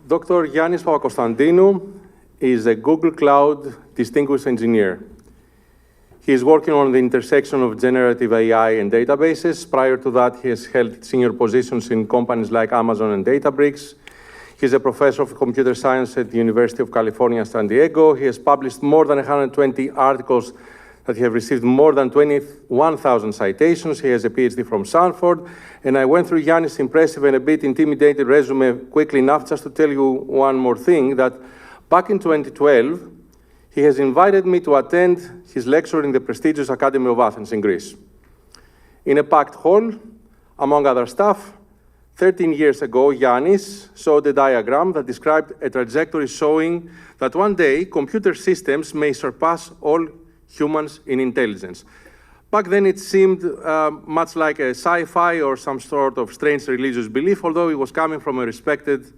Dr. Yannis Papakonstantinou is a Google Cloud Distinguished Engineer. He is working on the intersection of generative AI and databases. Prior to that, he has held senior positions in companies like Amazon and Databricks. He's a professor of computer science at the University of California, San Diego. He has published more than 120 articles that have received more than 21,000 citations. He has a PhD from Stanford. And I went through Yannis' impressive and a bit intimidating resume quickly enough just to tell you one more thing, that back in 2012, he has invited me to attend his lecture in the prestigious Academy of Athens in Greece. In a packed hall, among other stuff, 13 years ago, Yannis showed a diagram that described a trajectory showing that one day computer systems may surpass all humans in intelligence. Back then, it seemed much like a sci-fi or some sort of strange religious belief, although it was coming from a respected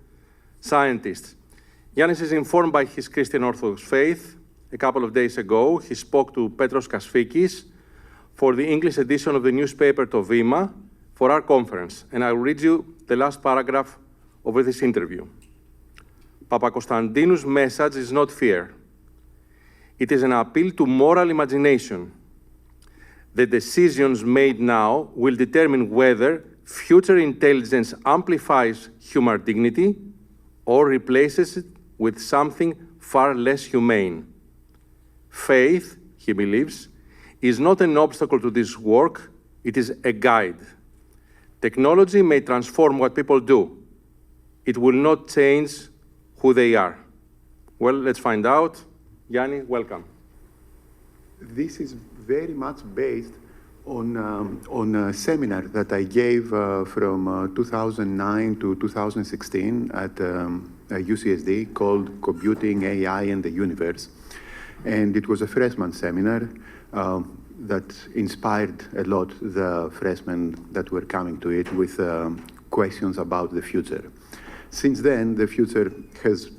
scientist. Yannis is informed by his Christian Orthodox faith. A couple of days ago, he spoke to Petros Chryssavgis for the English edition of the newspaper Tovima for our conference, and I'll read you the last paragraph of this interview. Papakonstantinou's message is not fear. It is an appeal to moral imagination. The decisions made now will determine whether future intelligence amplifies human dignity or replaces it with something far less humane. Faith, he believes, is not an obstacle to this work, it is a guide. Technology may transform what people do. It will not change who they are. Well, let's find out. Yanni, welcome. This is very much based on a seminar that I gave from 2009 to 2016 at UCSD called Computing, AI, and the Universe. And it was a freshman seminar that inspired a lot the freshmen that were coming to it with questions about the future. Since then, the future has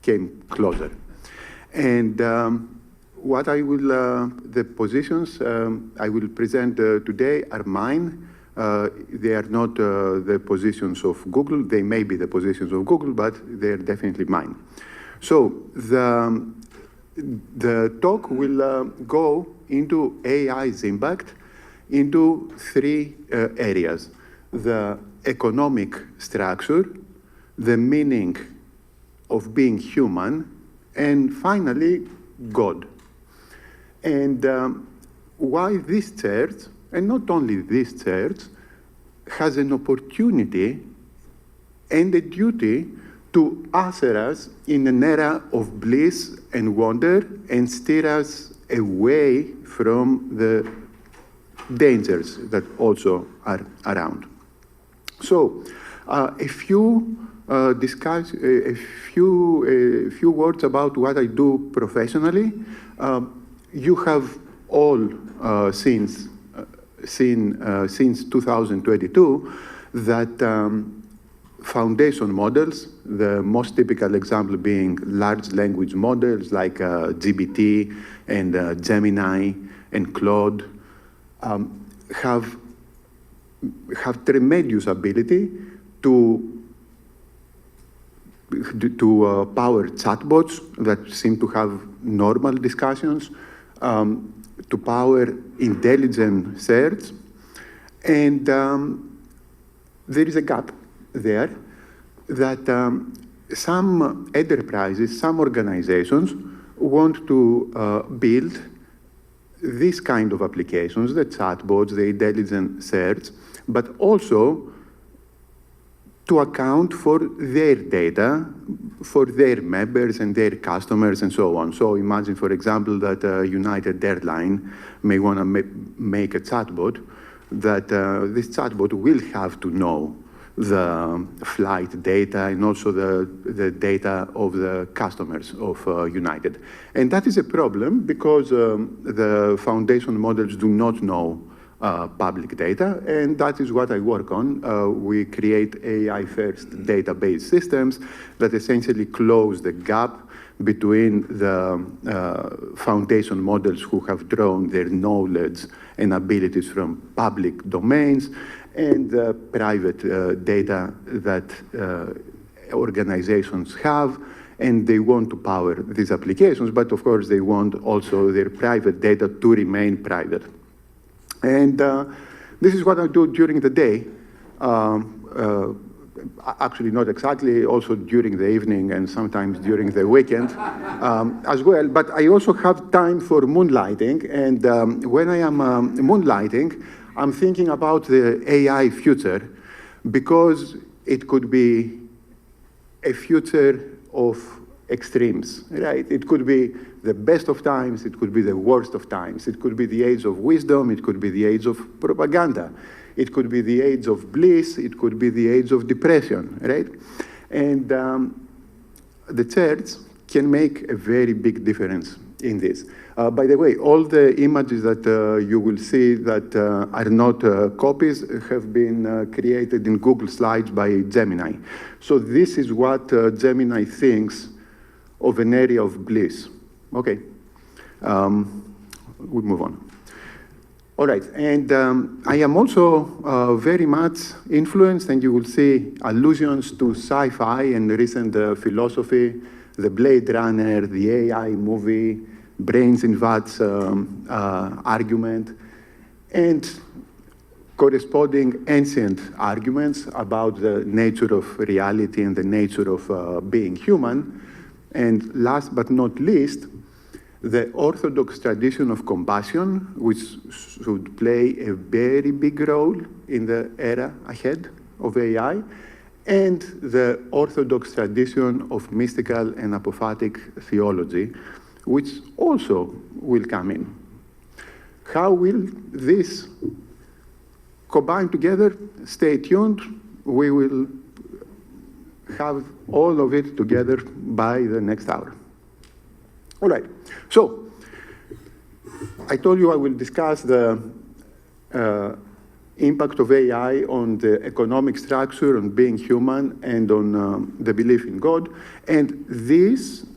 came closer. And what I will, the positions I will present today are mine. They are not the positions of Google. They may be the positions of Google, but they're definitely mine. So the talk will go into AI's impact into three areas: the economic structure, the meaning of being human, and finally, God. And why this church, and not only this church, has an opportunity and a duty to usher us in an era of bliss and wonder and steer us away from the dangers that also are around. So, a few words about what I do professionally. You have all seen since 2022 that foundation models, the most typical example being large language models like GPT and Gemini and Claude, have tremendous ability to power chatbots that seem to have normal discussions, to power intelligent search, and there is a gap there that some enterprises, some organizations want to build this kind of applications, the chatbots, the intelligent search, but also to account for their data, for their members and their customers and so on. So imagine, for example, that United Airlines may want to make a chatbot, that this chatbot will have to know the flight data and also the data of the customers of United. And that is a problem because the foundation models do not know public data, and that is what I work on. We create AI-first database systems that essentially close the gap between the foundation models who have drawn their knowledge and abilities from public domains and the private data that organizations have, and they want to power these applications, but of course they want also their private data to remain private. And this is what I do during the day. Actually, not exactly, also during the evening and sometimes during the weekend as well. But I also have time for moonlighting. And when I am moonlighting, I'm thinking about the AI future, because it could be a future of extremes, right? It could be the best of times, it could be the worst of times. It could be the age of wisdom, it could be the age of propaganda. It could be the age of bliss, it could be the age of depression, right? And the church can make a very big difference in this. By the way, all the images that you will see that are not copies have been created in Google Slides by Gemini. So this is what Gemini thinks of an area of bliss. Okay, we move on. All right, and I am also very much influenced, and you will see allusions to sci-fi and recent philosophy, the Blade Runner, the AI movie, brains in vats argument, and corresponding ancient arguments about the nature of reality and the nature of being human. And last but not least, the Orthodox tradition of compassion, which should play a very big role in the era ahead of AI, and the Orthodox tradition of mystical and apophatic theology, which also will come in. How will this combine together? Stay tuned. We will have all of it together by the next hour. All right, so I told you I will discuss the impact of AI on the economic structure, on being human, and on the belief in God. And this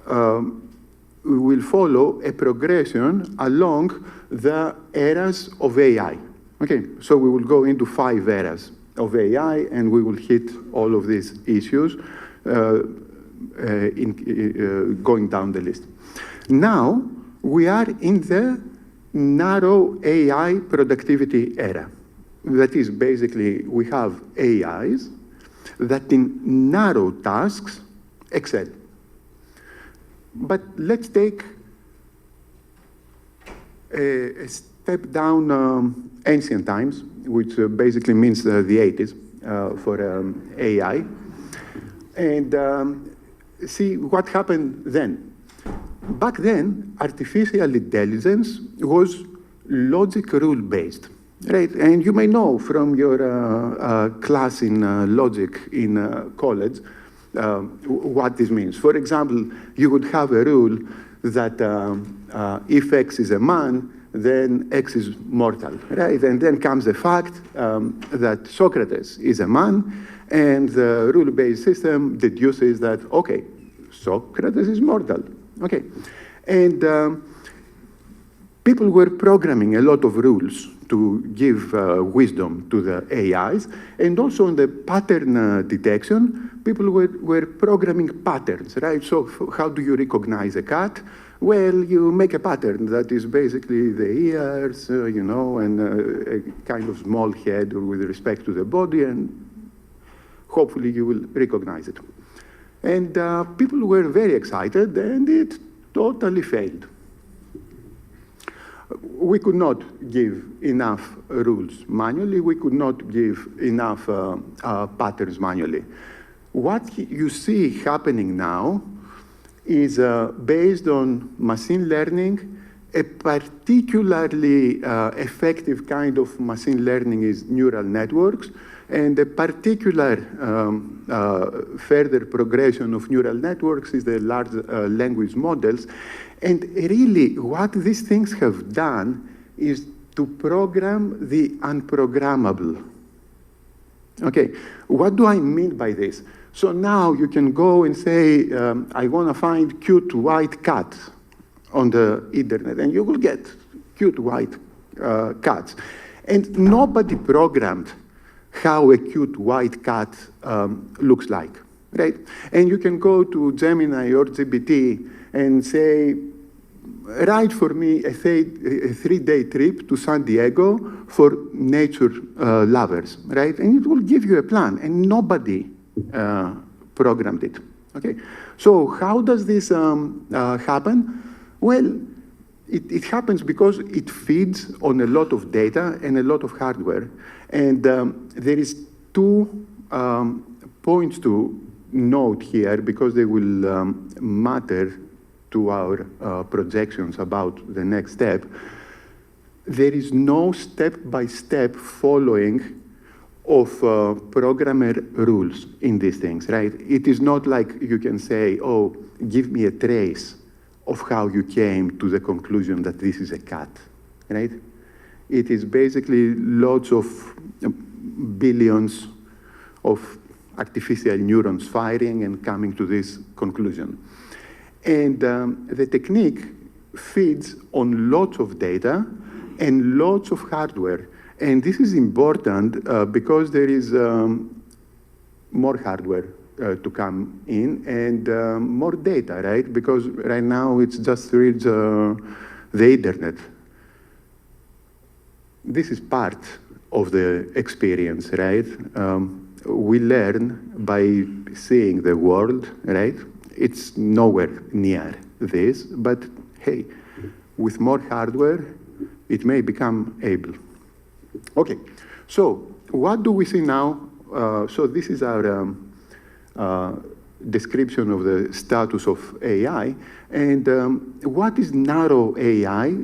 will follow a progression along the eras of AI. Okay, so we will go into 5 eras of AI, and we will hit all of these issues going down the list. Now, we are in the narrow AI productivity era. That is, basically, we have AIs that in narrow tasks excel. But let's take a step down ancient times, which basically means the 80s for AI, and see what happened then. Back then, artificial intelligence was logic rule-based, right? And you may know from your class in logic in college what this means. For example, you would have a rule that if X is a man, then X is mortal, right? And then comes the fact that Socrates is a man, and the rule-based system deduces that, okay, Socrates is mortal. Okay, and people were programming a lot of rules to give wisdom to the AIs, and also in the pattern detection, people were programming patterns, right? So how do you recognize a cat? Well, you make a pattern that is basically the ears, you know, and a kind of small head with respect to the body, and hopefully you will recognize it. And people were very excited, and it totally failed. We could not give enough rules manually. We could not give enough patterns manually. What you see happening now is based on machine learning. A particularly effective kind of machine learning is neural networks. And a particular further progression of neural networks is the large language models. And really, what these things have done is to program the unprogrammable. Okay, what do I mean by this? So now you can go and say, I want to find cute white cat on the internet, and you will get cute white cats. And nobody programmed how a cute white cat looks like. right? And you can go to Gemini or GPT and say, write for me a 3-day trip to San Diego for nature lovers, right? And it will give you a plan, and nobody programmed it, okay? So how does this happen? Well, it happens because it feeds on a lot of data and a lot of hardware. And there is 2 points to note here, because they will matter to our projections about the next step. There is no step-by-step following of programmer rules in these things, right? It is not like you can say, oh, give me a trace of how you came to the conclusion that this is a cat, right? It is basically lots of billions of artificial neurons firing and coming to this conclusion. And the technique feeds on lots of data and lots of hardware. And this is important because there is more hardware to come in and more data, right? Because right now it's just through the internet. This is part of the experience, right? We learn by seeing the world, right? It's nowhere near this, but hey, with more hardware, it may become able. Okay, so what do we see now? So this is our description of the status of AI. And what is narrow AI?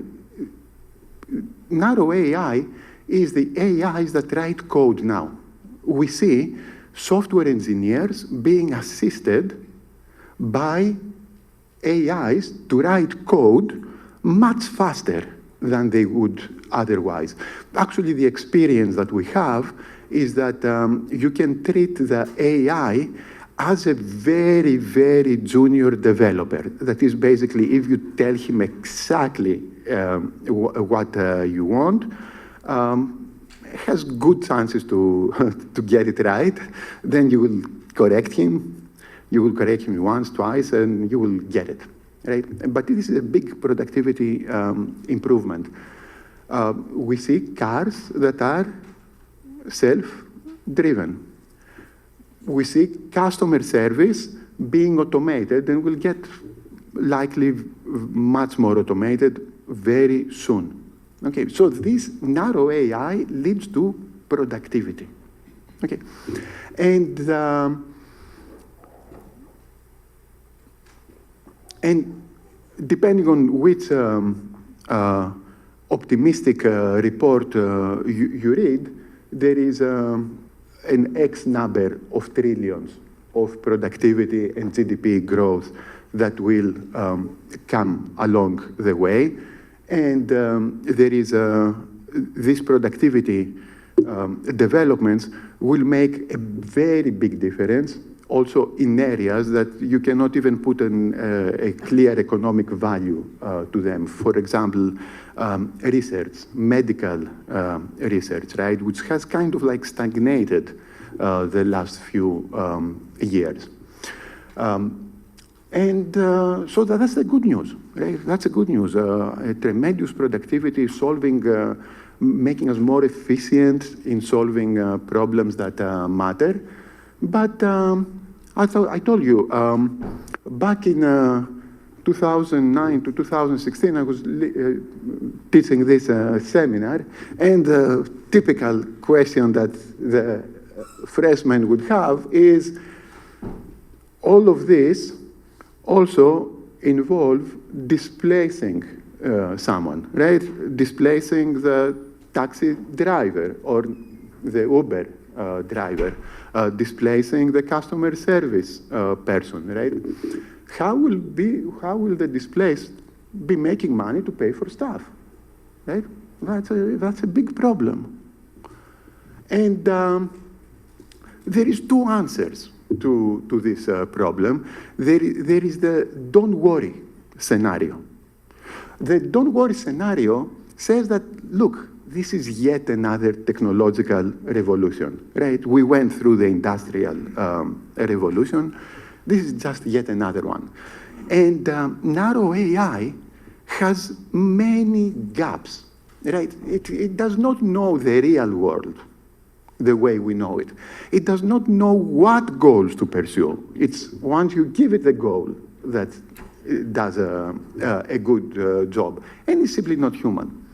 Narrow AI is the AIs that write code now. We see software engineers being assisted by AIs to write code much faster than they would otherwise. Actually, the experience that we have is that you can treat the AI as a very, very junior developer. That is basically, if you tell him exactly what you want, has good chances to get it right. Then you will correct him. You will correct him once, twice, and you will get it, right? But this is a big productivity improvement. We see cars that are self-driven. We see customer service being automated, and will get likely much more automated very soon. Okay, so this narrow AI leads to productivity. Okay, and depending on which optimistic report you read, there is an X number of trillions of productivity and GDP growth that will come along the way. And there is this productivity developments will make a very big difference also in areas that you cannot even put a clear economic value to them. For example, research, medical research, right, which has kind of like stagnated the last few years. So that's the good news, right? That's the good news. A tremendous productivity, making us more efficient in solving problems that matter. But I told you, back in 2009 to 2016, I was teaching this seminar, and the typical question that the freshmen would have is, all of this also involve displacing someone, right? Displacing the taxi driver or the Uber driver, displacing the customer service person, right? How will the displaced be making money to pay for stuff, right? That's a big problem. And there is 2 answers to this problem. There is the don't worry scenario. The don't worry scenario says that, look, this is yet another technological revolution, right? We went through the industrial revolution. This is just yet another one. And narrow AI has many gaps, right? It does not know the real world the way we know it. It does not know what goals to pursue. It's once you give it the goal that it does a good job, and it's simply not human.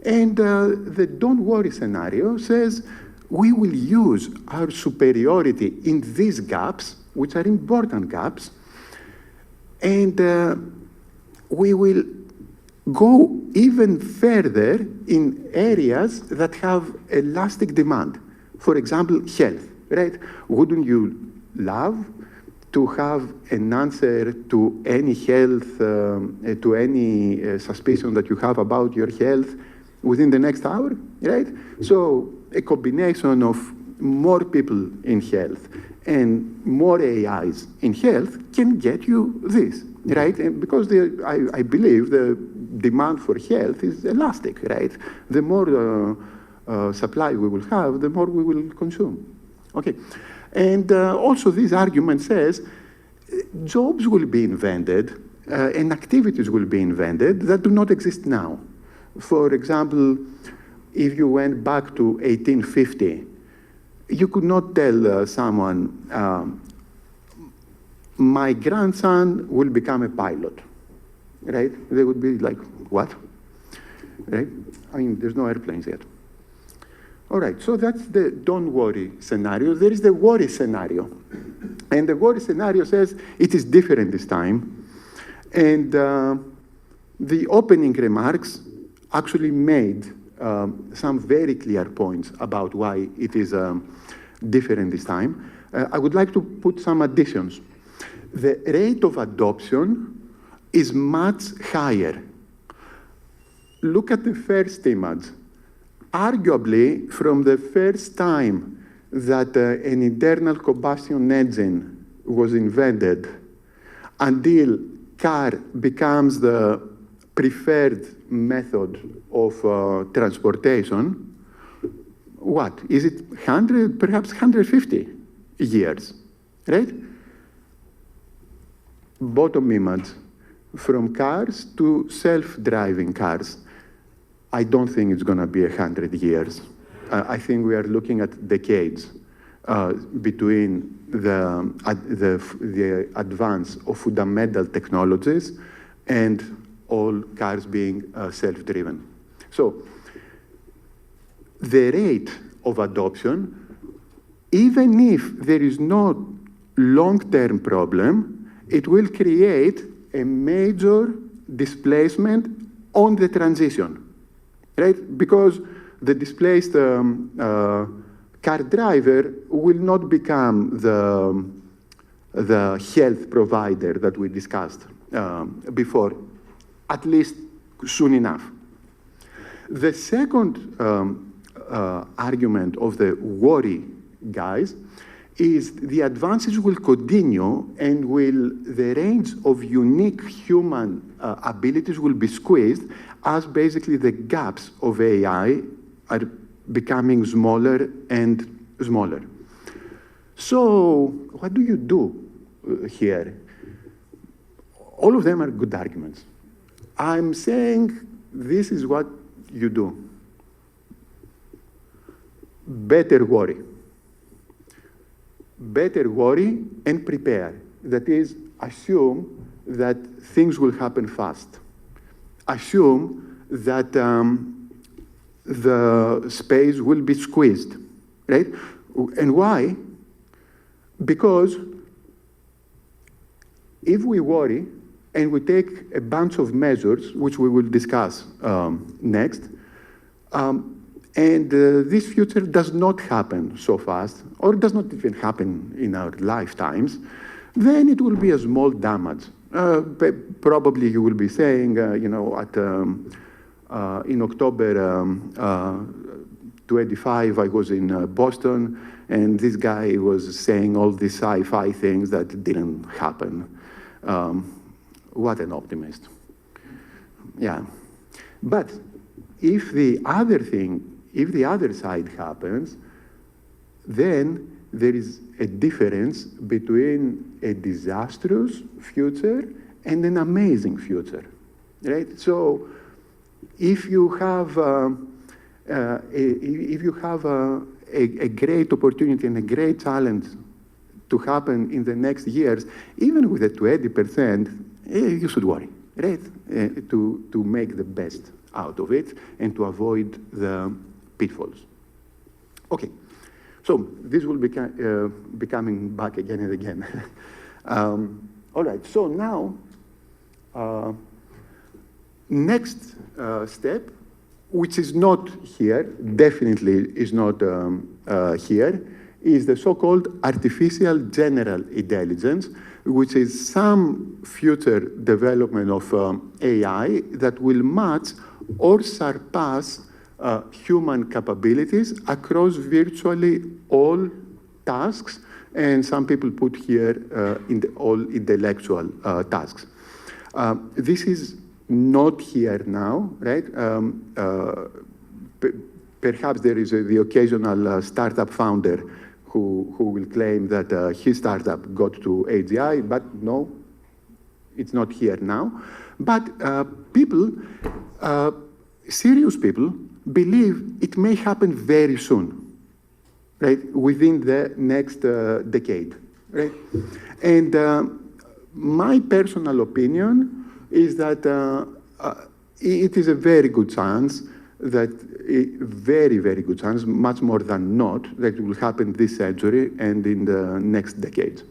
And the don't worry scenario says we will use our superiority in these gaps, which are important gaps, and we will go even further in areas that have elastic demand. For example, health, right? Wouldn't you love to have an answer to any health, to any suspicion that you have about your health within the next hour, right? So a combination of more people in health and more AIs in health can get you this, right? And because I believe the demand for health is elastic, right? The more supply we will have, the more we will consume. Okay, and also this argument says jobs will be invented and activities will be invented that do not exist now. For example, if you went back to 1850, you could not tell someone, my grandson will become a pilot, right? They would be like, what? Right? I mean, there's no airplanes yet. All right, so that's the don't worry scenario. There is the worry scenario. And the worry scenario says it is different this time. And the opening remarks actually made some very clear points about why it is different this time. I would like to put some additions. The rate of adoption is much higher. Look at the first image. Arguably, from the first time that an internal combustion engine was invented until car becomes the preferred method of transportation, what? Is it 100, perhaps 150 years, right? Bottom image, from cars to self-driving cars. I don't think it's going to be 100 years. I think we are looking at decades between the advance of fundamental technologies and all cars being self-driven. So the rate of adoption, even if there is no long-term problem, it will create a major displacement on the transition. Right? Because the displaced car driver will not become the health provider that we discussed before, at least soon enough. The second argument of the worry guys is the advances will continue and the range of unique human abilities will be squeezed as basically the gaps of AI are becoming smaller and smaller. So what do you do here? All of them are good arguments. I'm saying this is what you do. Better worry. Better worry and prepare. That is, assume that things will happen fast. Assume that the space will be squeezed, right? And why? Because if we worry and we take a bunch of measures, which we will discuss next, and this future does not happen so fast, or does not even happen in our lifetimes, then it will be a small damage. Probably you will be saying, you know, in October 25, I was in Boston, and this guy was saying all these sci-fi things that didn't happen. What an optimist. Yeah. But if the other side happens, then there is a difference between a disastrous future and an amazing future, right? So if you have a great opportunity and a great challenge to happen in the next years, even with a 20%, you should worry, right? To make the best out of it and to avoid the pitfalls. Okay, so this will be coming back again and again. All right, so now, next step, which is not here, definitely is not here, is the so-called artificial general intelligence, which is some future development of AI that will match or surpass human capabilities across virtually all tasks, and some people put here all intellectual tasks. This is not here now, right? Perhaps there is the occasional startup founder who will claim that his startup got to AGI, but no, it's not here now. But people, serious people, believe it may happen very soon, right? Within the next decade, right? And my personal opinion is that it is a very good chance that very, very good chance, much more than not, that it will happen this century and in the next decade.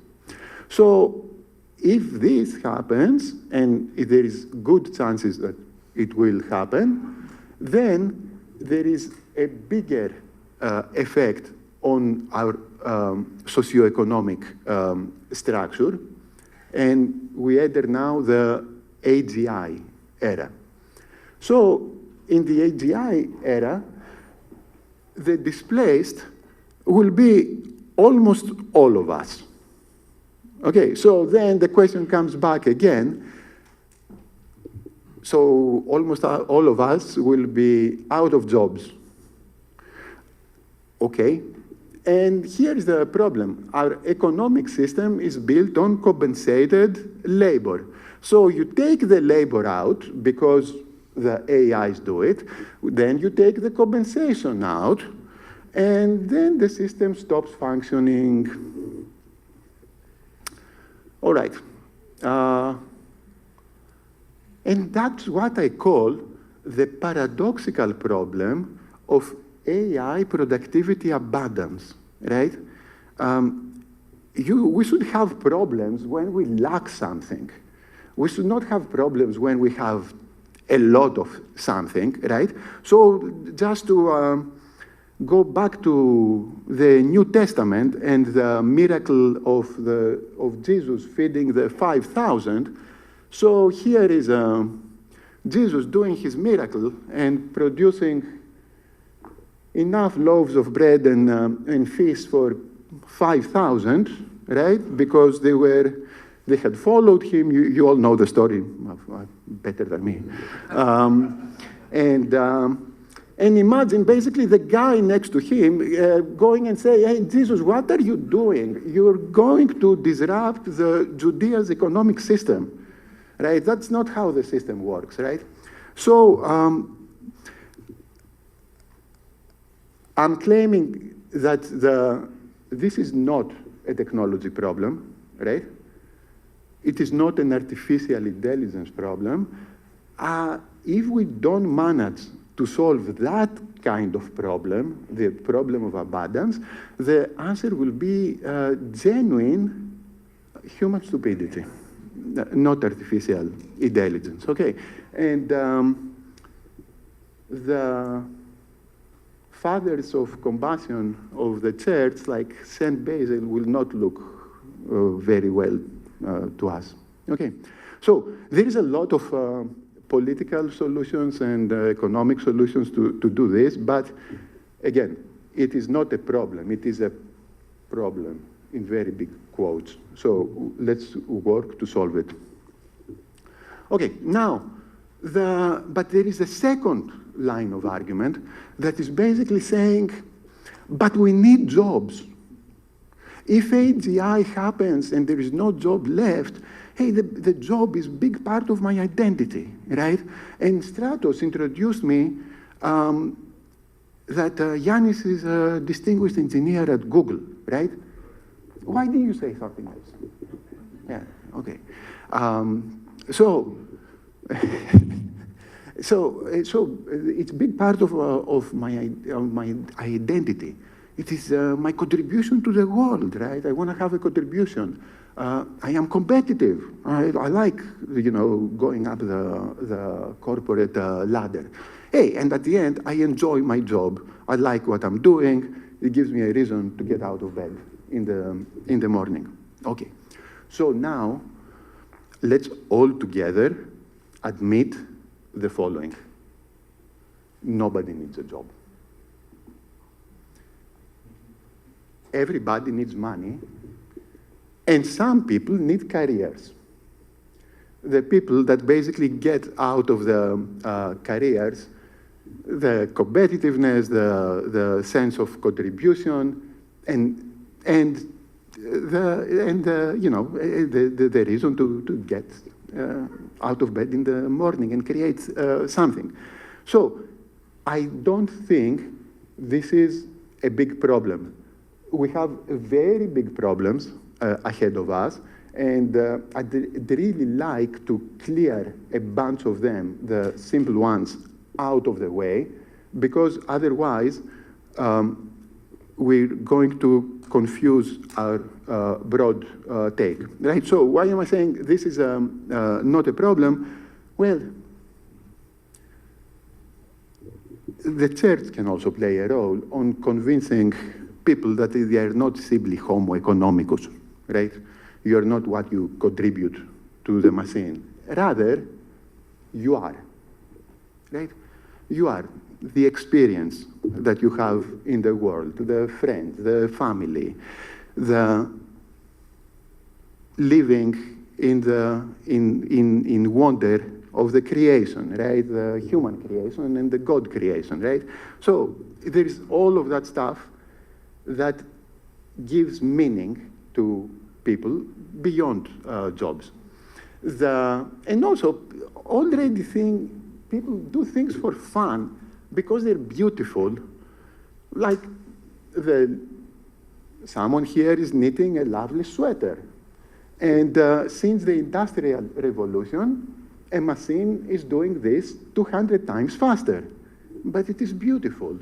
So if this happens, and if there is good chances that it will happen, then there is a bigger effect on our socioeconomic structure, and we enter now the AGI era. So in the AGI era, the displaced will be almost all of us. Okay, so then the question comes back again. So almost all of us will be out of jobs. Okay, and here's the problem. Our economic system is built on compensated labor. So you take the labor out because the AIs do it, then you take the compensation out, and then the system stops functioning. All right. And that's what I call the paradoxical problem of AI productivity abundance, right? We should have problems when we lack something. We should not have problems when we have a lot of something, right? So just to go back to the New Testament and the miracle of Jesus feeding the 5,000. So here is Jesus doing his miracle and producing enough loaves of bread and fish for 5,000, right? Because they had followed him. You all know the story better than me. And imagine basically the guy next to him going and say, hey, Jesus, what are you doing? You're going to disrupt Judea's economic system, right? That's not how the system works, right? So I'm claiming that this is not a technology problem, right? It is not an artificial intelligence problem. If we don't manage to solve that kind of problem, the problem of abundance, the answer will be genuine human stupidity, not artificial intelligence, okay? And the fathers of compassion of the church, like Saint Basil, will not look very well to us. Okay, so there is a lot of political solutions and economic solutions to do this, but again, it is not a problem. It is a problem in very big quotes. So let's work to solve it. Okay, now, but there is a second line of argument that is basically saying, but we need jobs. If AGI happens and there is no job left, hey, the job is a big part of my identity, right? And Stratos introduced me that Yannis is a distinguished engineer at Google, right? Why didn't you say something else? Yeah, okay. So it's a big part of my identity. It is my contribution to the world, right? I want to have a contribution. I am competitive. I like, going up the corporate ladder. Hey, and at the end, I enjoy my job. I like what I'm doing. It gives me a reason to get out of bed in the morning. Okay, so now let's all together admit the following. Nobody needs a job. Everybody needs money, and some people need careers. The people that basically get out of the careers the competitiveness, the sense of contribution, and the reason to get out of bed in the morning and create something. So I don't think this is a big problem. We have very big problems ahead of us, and I'd really like to clear a bunch of them, the simple ones, out of the way, because otherwise we're going to confuse our broad take, right? So why am I saying this is not a problem? Well, the church can also play a role on convincing people that they are not simply homo economicus, right? You're not what you contribute to the machine. Rather, you are, right? You are the experience that you have in the world, the friends, the family, the living in wonder of the creation, right? The human creation and the God creation, right? So there is all of that stuff that gives meaning to people beyond jobs. And also, already people do things for fun because they're beautiful. Like someone here is knitting a lovely sweater. And since the Industrial Revolution, a machine is doing this 200 times faster. But it is beautiful.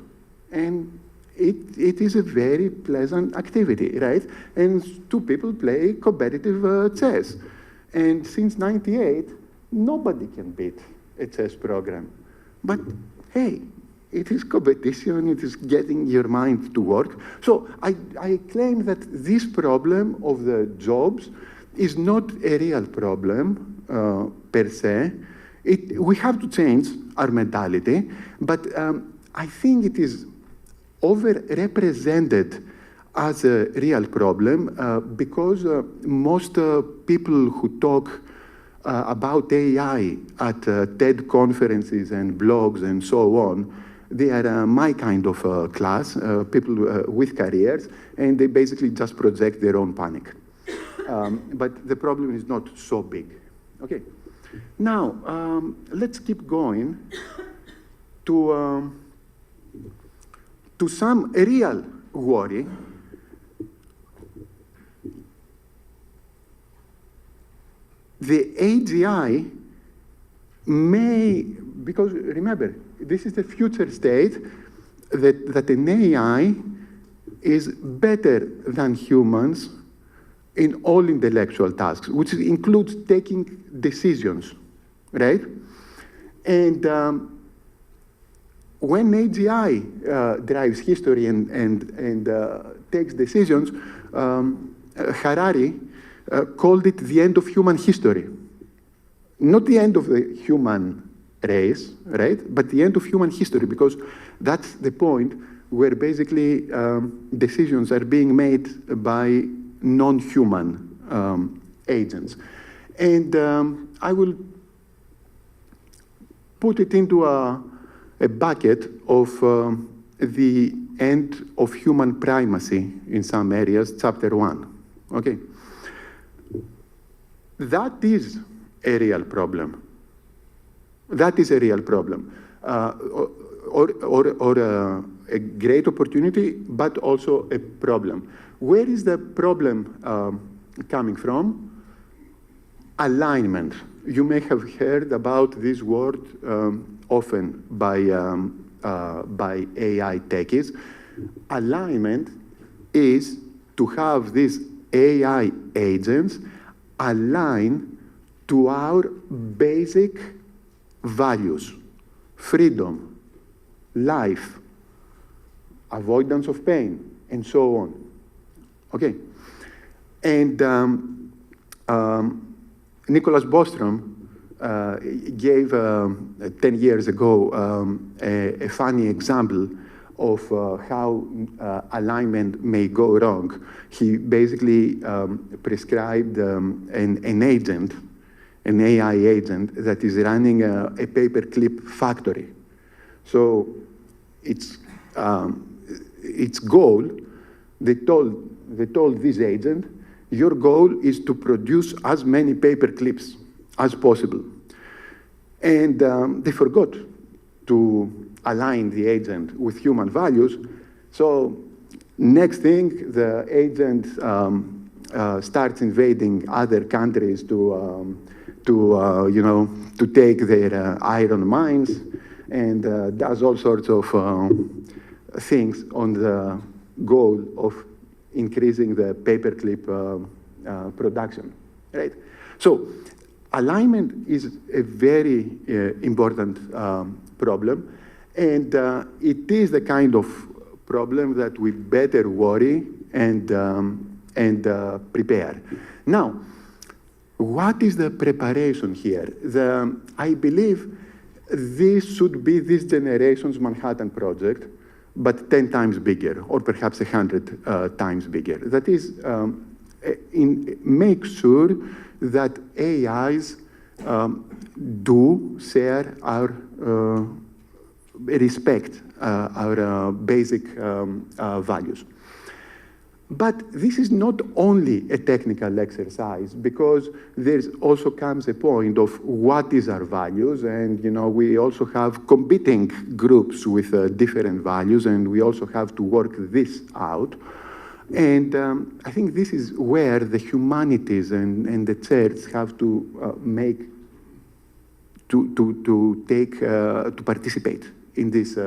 And it is a very pleasant activity, right? And two people play competitive chess. And since '98, nobody can beat a chess program. But hey, it is competition, it is getting your mind to work. So I claim that this problem of the jobs is not a real problem per se. We have to change our mentality, but I think it is overrepresented as a real problem because most people who talk about AI at TED conferences and blogs and so on, they are my kind of class, people with careers, and they basically just project their own panic. But the problem is not so big. Okay, now let's keep going to some real worry. The AGI may, because remember, this is the future state that an AI is better than humans in all intellectual tasks, which includes taking decisions, right? And when AGI drives history and takes decisions, Harari called it the end of human history. Not the end of the human race, right? But the end of human history, because that's the point where basically decisions are being made by non-human agents. And I will put it into a a bucket of the end of human primacy in some areas, chapter 1. Okay. That is a real problem. That is a real problem. Or a great opportunity, but also a problem. Where is the problem coming from? Alignment. You may have heard about this word often by AI techies. Alignment is to have these AI agents align to our basic values: freedom, life, avoidance of pain, and so on. Okay. And Nicholas Bostrom gave 10 years ago a funny example of how alignment may go wrong. He basically prescribed an agent, an AI agent, that is running a paperclip factory. So its goal, they told this agent, your goal is to produce as many paper clips as possible. And they forgot to align the agent with human values. So next thing, the agent starts invading other countries to take their iron mines, and does all sorts of things on the goal of increasing the paperclip production, right? So alignment is a very important problem, and it is the kind of problem that we better worry and prepare. Now, what is the preparation here? I believe this should be this generation's Manhattan Project, but 10 times bigger, or perhaps 100 times bigger. That is, make sure that AIs do share our respect, our basic values. But this is not only a technical exercise, because there also comes a point of what is our values, and we also have competing groups with different values, and we also have to work this out. And I think this is where the humanities and the church have to participate in this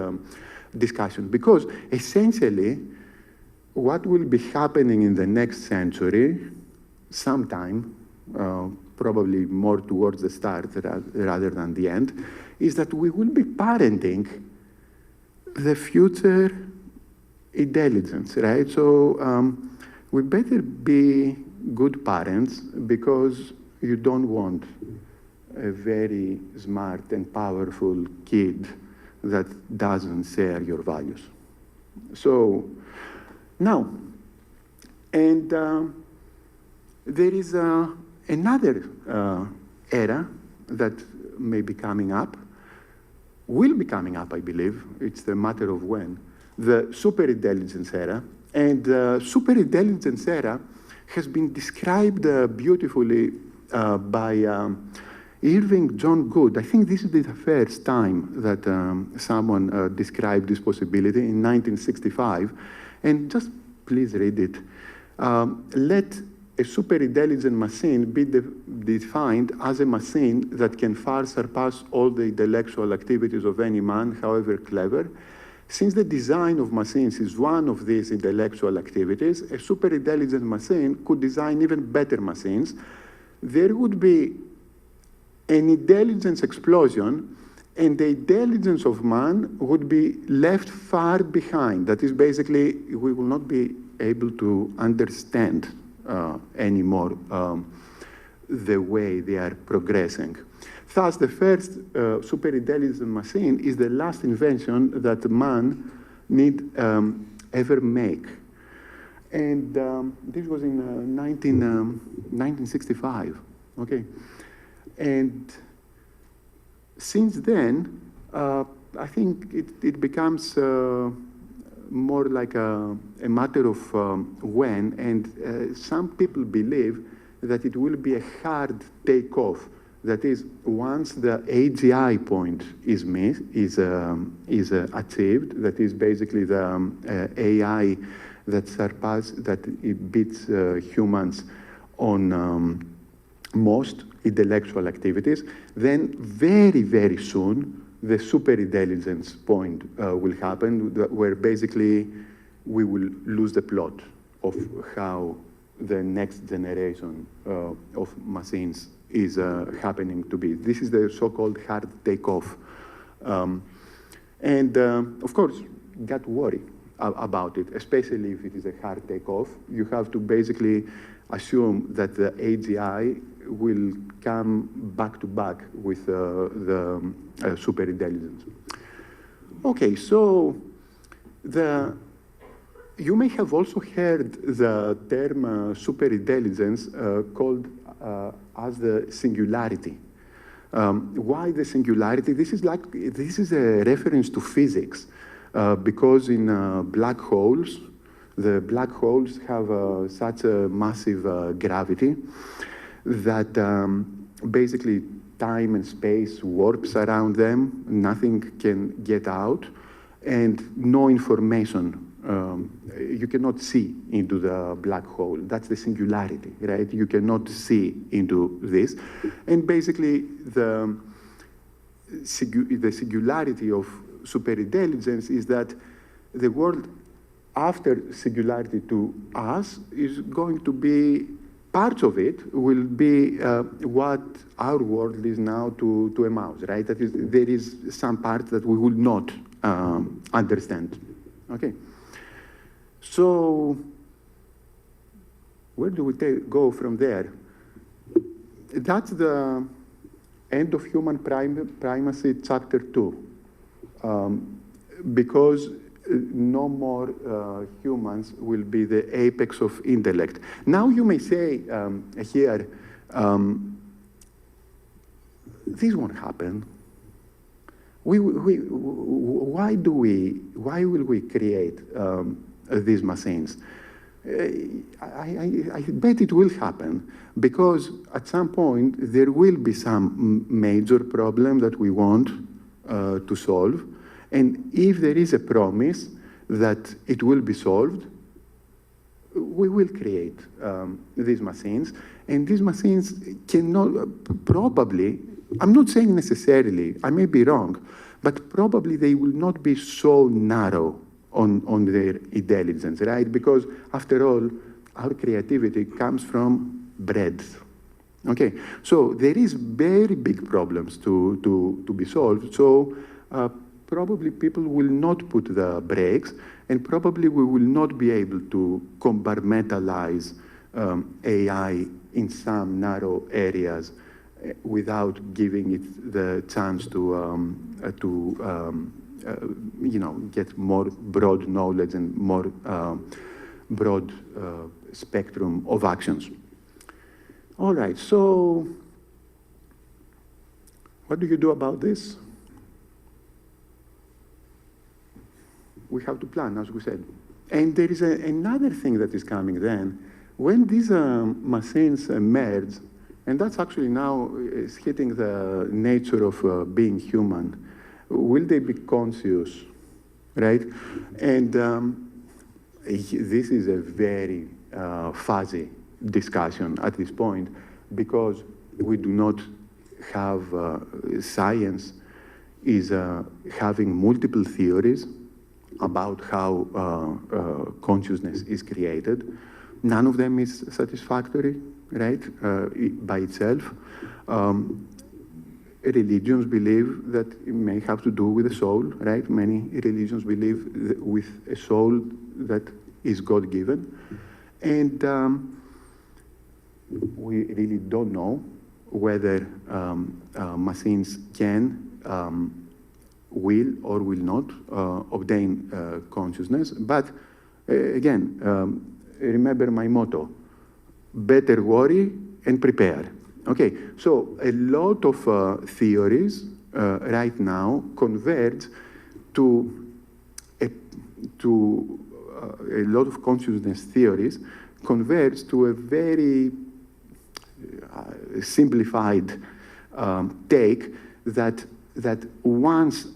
discussion, because essentially, what will be happening in the next century, sometime, probably more towards the start rather than the end, is that we will be parenting the future intelligence, right? So we better be good parents, because you don't want a very smart and powerful kid that doesn't share your values. So, now, and there is another era that may be coming up, will be coming up, I believe. It's a matter of when. The superintelligence era. And the superintelligence era has been described beautifully by Irving John Good. I think this is the first time that someone described this possibility in 1965. And just please read it. Let a superintelligent machine be defined as a machine that can far surpass all the intellectual activities of any man, however clever. Since the design of machines is one of these intellectual activities, a superintelligent machine could design even better machines. There would be an intelligence explosion, and the intelligence of man would be left far behind. That is, basically, we will not be able to understand anymore the way they are progressing. Thus, the first superintelligent machine is the last invention that man need ever make. And this was in 1965, okay? And since then, I think it becomes more like a matter of when, and some people believe that it will be a hard takeoff. That is, once the AGI point is achieved, that is basically the AI that it beats humans on most intellectual activities, then very, very soon the superintelligence point will happen, where basically we will lose the plot of how the next generation of machines is happening to be. This is the so-called hard takeoff. Of course, got worried about it, especially if it is a hard takeoff. You have to basically assume that the AGI will come back to back with the superintelligence. Okay, so you may have also heard the term superintelligence called as the singularity. Why the singularity? This is a reference to physics, because in black holes, the black holes have such a massive gravity that basically time and space warps around them, nothing can get out, and no information. You cannot see into the black hole. That's the singularity, right? You cannot see into this. And basically, the singularity of superintelligence is that the world after singularity to us is going to be, parts of it will be what our world is now to a mouse, right? That is, there is some part that we will not understand, okay? So where do we go from there? That's the end of human primacy, chapter 2. Because no more humans will be the apex of intellect. Now you may say here, this won't happen. Why will we create these machines? I bet it will happen, because at some point there will be some major problem that we want to solve. And if there is a promise that it will be solved, we will create these machines. And these machines cannot, probably, I'm not saying necessarily, I may be wrong, but probably they will not be so narrow on their intelligence, right? Because after all, our creativity comes from breadth. Okay, so there is very big problems to be solved. So probably people will not put the brakes, and probably we will not be able to compartmentalize AI in some narrow areas without giving it the chance to you know, get more broad knowledge and more broad spectrum of actions. All right, so what do you do about this? We have to plan, as we said. And there is another thing that is coming then. When these machines emerge, and that's actually now is hitting the nature of being human, will they be conscious, right? And this is a very fuzzy discussion at this point, because we do not have, science is having multiple theories about how consciousness is created. None of them is satisfactory, right, by itself. Religions believe that it may have to do with the soul, right? Many religions believe with a soul that is God-given. And we really don't know whether machines can, will or will not obtain consciousness. But again, remember my motto: better worry and prepare. Okay, so a lot of theories right now converge to a lot of consciousness theories converge to a very simplified take that once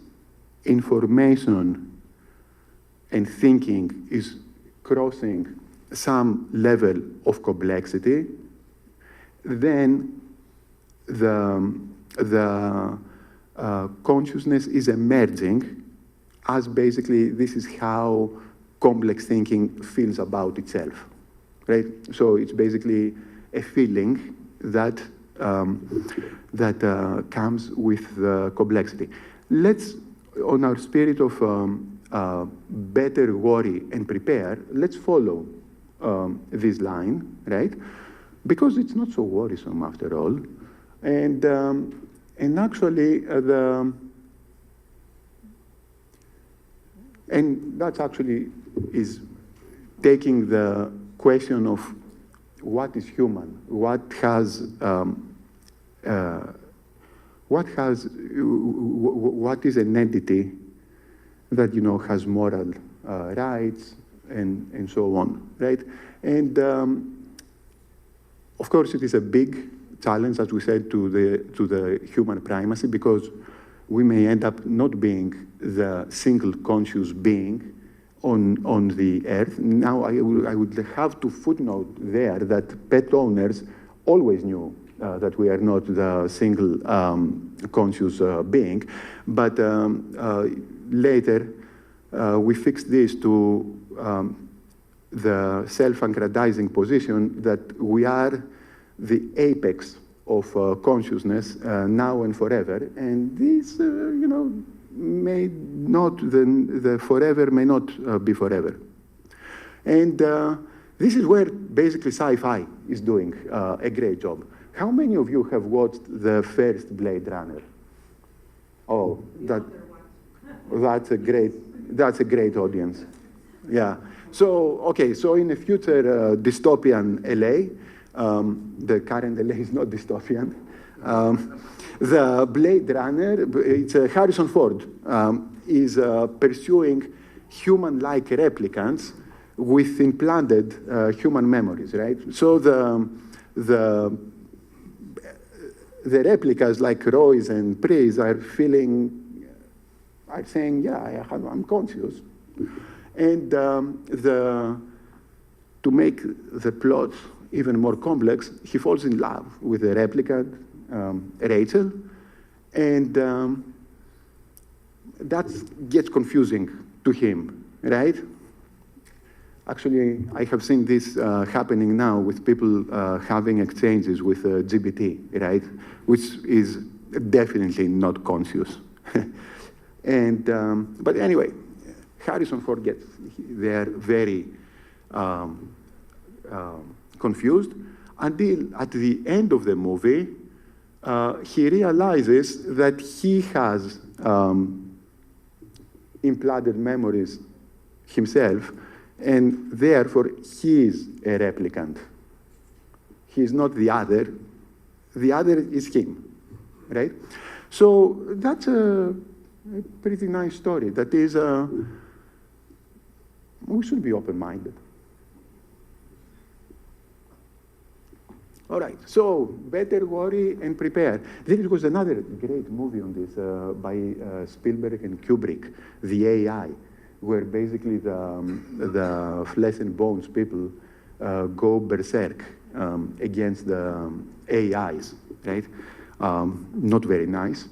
information and thinking is crossing some level of complexity, then the consciousness is emerging as basically this is how complex thinking feels about itself, right? So it's basically a feeling that comes with the complexity. Let's, on our spirit of better worry and prepare, let's follow this line, right? Because it's not so worrisome after all. And actually, and that actually is taking the question of what is human, what is an entity that has moral rights and so on, right? And of course, it is a big challenge, as we said, to the human primacy, because we may end up not being the single conscious being on the earth. Now, I would have to footnote there that pet owners always knew that we are not the single conscious being, but later we fixed this to the self-aggrandizing position that we are the apex of consciousness now and forever, and this, may not, the forever may not be forever. And this is where basically sci-fi is doing a great job. How many of you have watched the first Blade Runner? Oh, that's a great audience. Yeah. So, okay, so in a future dystopian LA, the current LA is not dystopian. The Blade Runner, it's Harrison Ford, is pursuing human-like replicants with implanted human memories, right? So the replicas like Royce and Priest are saying, yeah, I'm conscious. And to make the plot even more complex, he falls in love with a replicant, Rachel, and that gets confusing to him, right? Actually, I have seen this happening now with people having exchanges with GBT, right? Which is definitely not conscious. And, but anyway, Harrison Ford gets there very confused until at the end of the movie, he realizes that he has implanted memories himself, and therefore he is a replicant. He is not the other is him, right? So that's a pretty nice story. That is, we should be open-minded. All right, so better worry and prepare. There was another great movie on this by Spielberg and Kubrick, The AI, where basically the flesh and bones people go berserk against the AIs, right? Not very nice,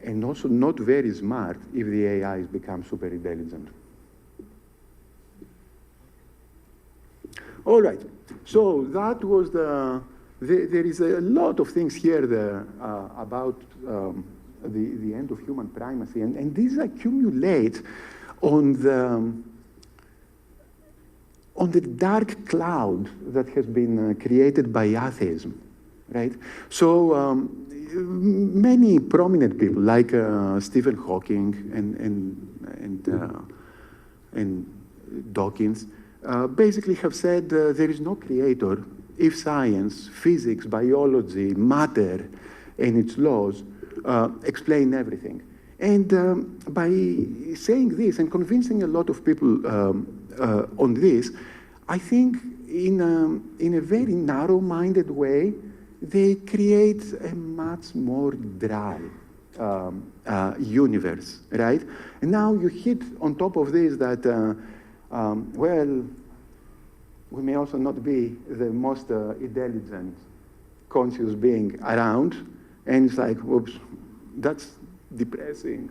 and also not very smart if the AIs become super intelligent. All right, so that was there is a lot of things here about the end of human primacy, and these accumulate on the dark cloud that has been created by atheism, right? So many prominent people like Stephen Hawking and Dawkins basically have said there is no creator if science, physics, biology, matter, and its laws explain everything. And by saying this and convincing a lot of people on this, I think in a very narrow-minded way, they create a much more dry universe, right? And now you hit on top of this that, well, we may also not be the most intelligent, conscious being around, and it's like, whoops, that's depressing.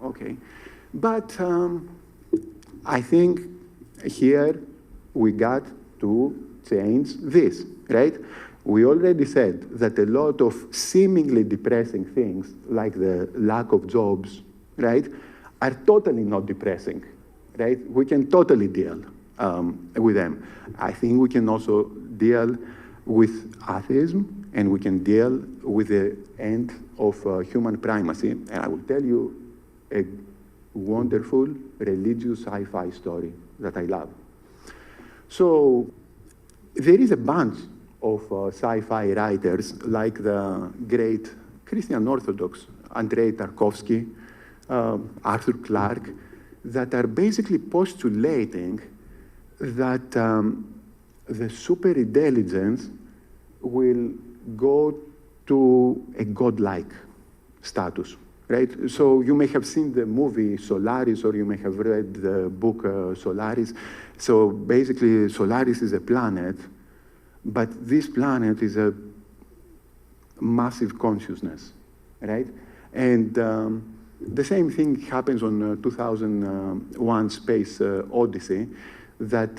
Okay. But I think here we got to change this, right? We already said that a lot of seemingly depressing things, like the lack of jobs, right, are totally not depressing, right? We can totally deal with them. I think we can also deal with atheism, and we can deal with the end of human primacy. And I will tell you a wonderful religious sci-fi story that I love. So there is a bunch of sci-fi writers, like the great Christian Orthodox Andrei Tarkovsky, Arthur Clarke, that are basically postulating that the superintelligence will go to a godlike status, right? So you may have seen the movie Solaris, or you may have read the book Solaris. So basically, Solaris is a planet, but this planet is a massive consciousness, right? And the same thing happens on 2001 Space Odyssey, that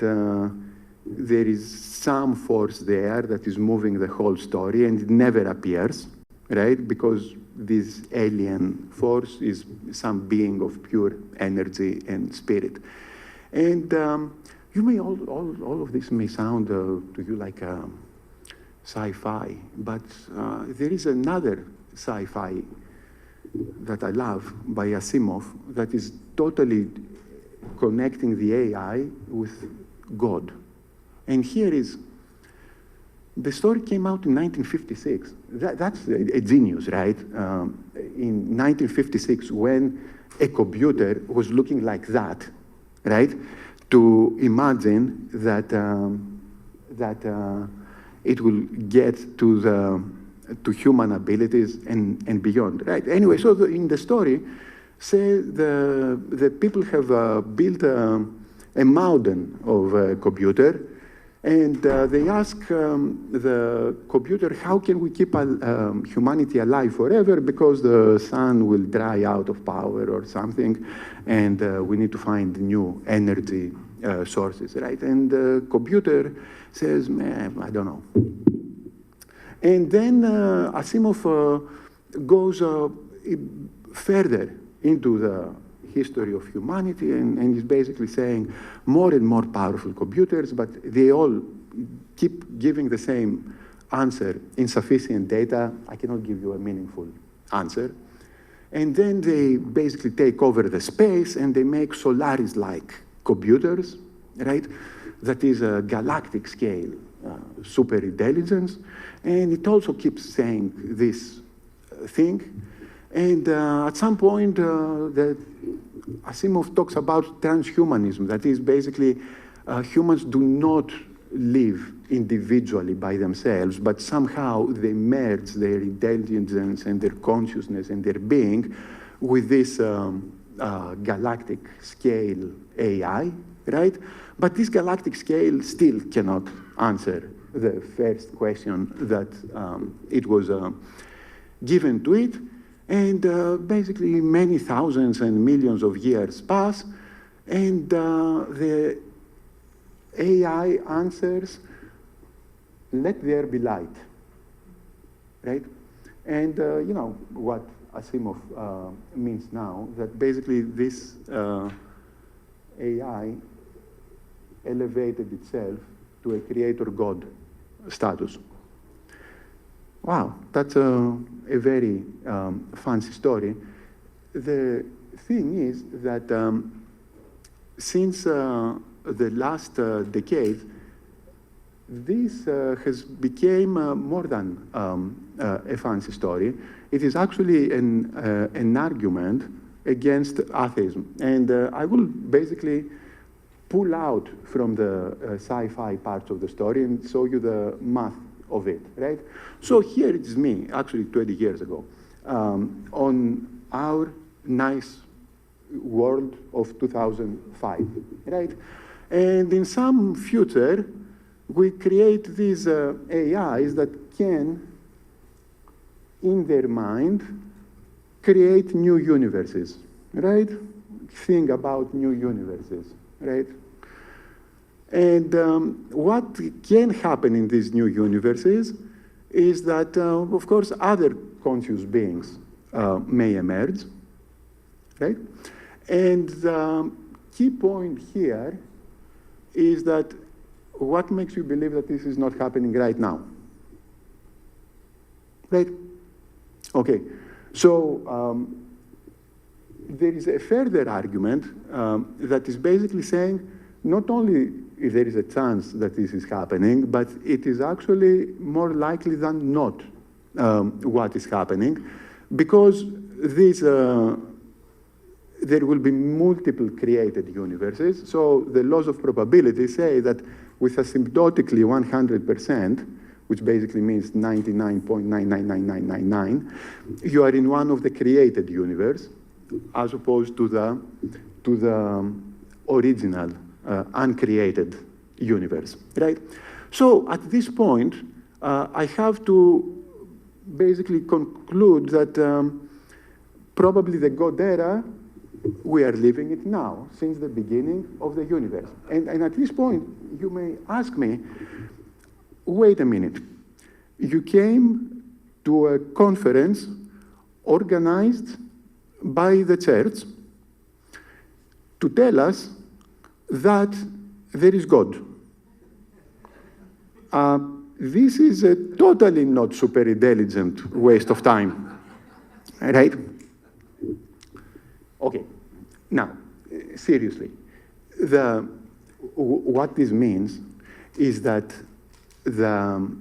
there is some force there that is moving the whole story, and it never appears, right? Because this alien force is some being of pure energy and spirit. And you may, all of this may sound to you like sci-fi, but there is another sci-fi that I love by Asimov that is totally connecting the AI with God. And here is, the story came out in 1956. That's a genius, right? In 1956, when a computer was looking like that, right? To imagine that it will get to human abilities and beyond, right? Anyway, so in the story, say the people have built a mountain of a computer, and they ask the computer, how can we keep humanity alive forever, because the sun will dry out of power or something, and we need to find new energy sources, right? And the computer says, man, I don't know. And then Asimov goes further into the history of humanity, and he's basically saying more and more powerful computers, but they all keep giving the same answer: insufficient data, I cannot give you a meaningful answer. And then they basically take over the space, and they make Solaris-like computers, right? That is a galactic scale super intelligence, and it also keeps saying this thing. And at some point, Asimov talks about transhumanism. That is basically humans do not live individually by themselves, but somehow they merge their intelligence and their consciousness and their being with this galactic scale AI, right? But this galactic scale still cannot answer the first question that it was given to it. And basically many thousands and millions of years pass, and the AI answers, let there be light, right? And you know what Asimov means now, that basically this AI elevated itself to a creator God status. Wow, that's a very fancy story. The thing is that since the last decade, this has become more than a fancy story. It is actually an argument against atheism. And I will basically pull out from the sci-fi parts of the story and show you the math of it, right? So here it is me, actually 20 years ago, on our nice world of 2005, right? And in some future, we create these AIs that can, in their mind, create new universes, right? Think about new universes, right? And what can happen in these new universes is that, of course, other conscious beings may emerge, right? And the key point here is that what makes you believe that this is not happening right now? Right? Okay. So there is a further argument that is basically saying not only if there is a chance that this is happening, but it is actually more likely than not what is happening, because this, there will be multiple created universes. So the laws of probability say that with asymptotically 100%, which basically means 99.999999, you are in one of the created universe, as opposed to the original uncreated universe, right? So at this point, I have to basically conclude that probably the God era, we are living it now, since the beginning of the universe. And at this point, you may ask me, wait a minute, you came to a conference organized by the church to tell us that there is God. This is a totally not super intelligent waste of time, right? Okay, now, seriously, what this means is that the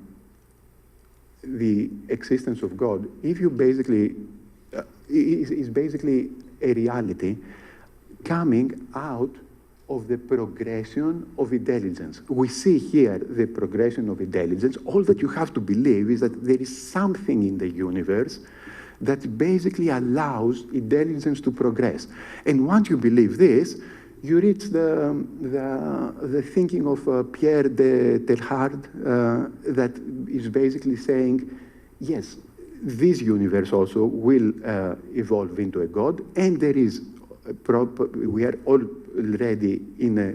existence of God, if you basically, is basically a reality coming out of the progression of intelligence. We see here the progression of intelligence. All that you have to believe is that there is something in the universe that basically allows intelligence to progress. And once you believe this, you reach the thinking of Pierre de Teilhard that is basically saying, yes, this universe also will evolve into a God, and there is we are already in a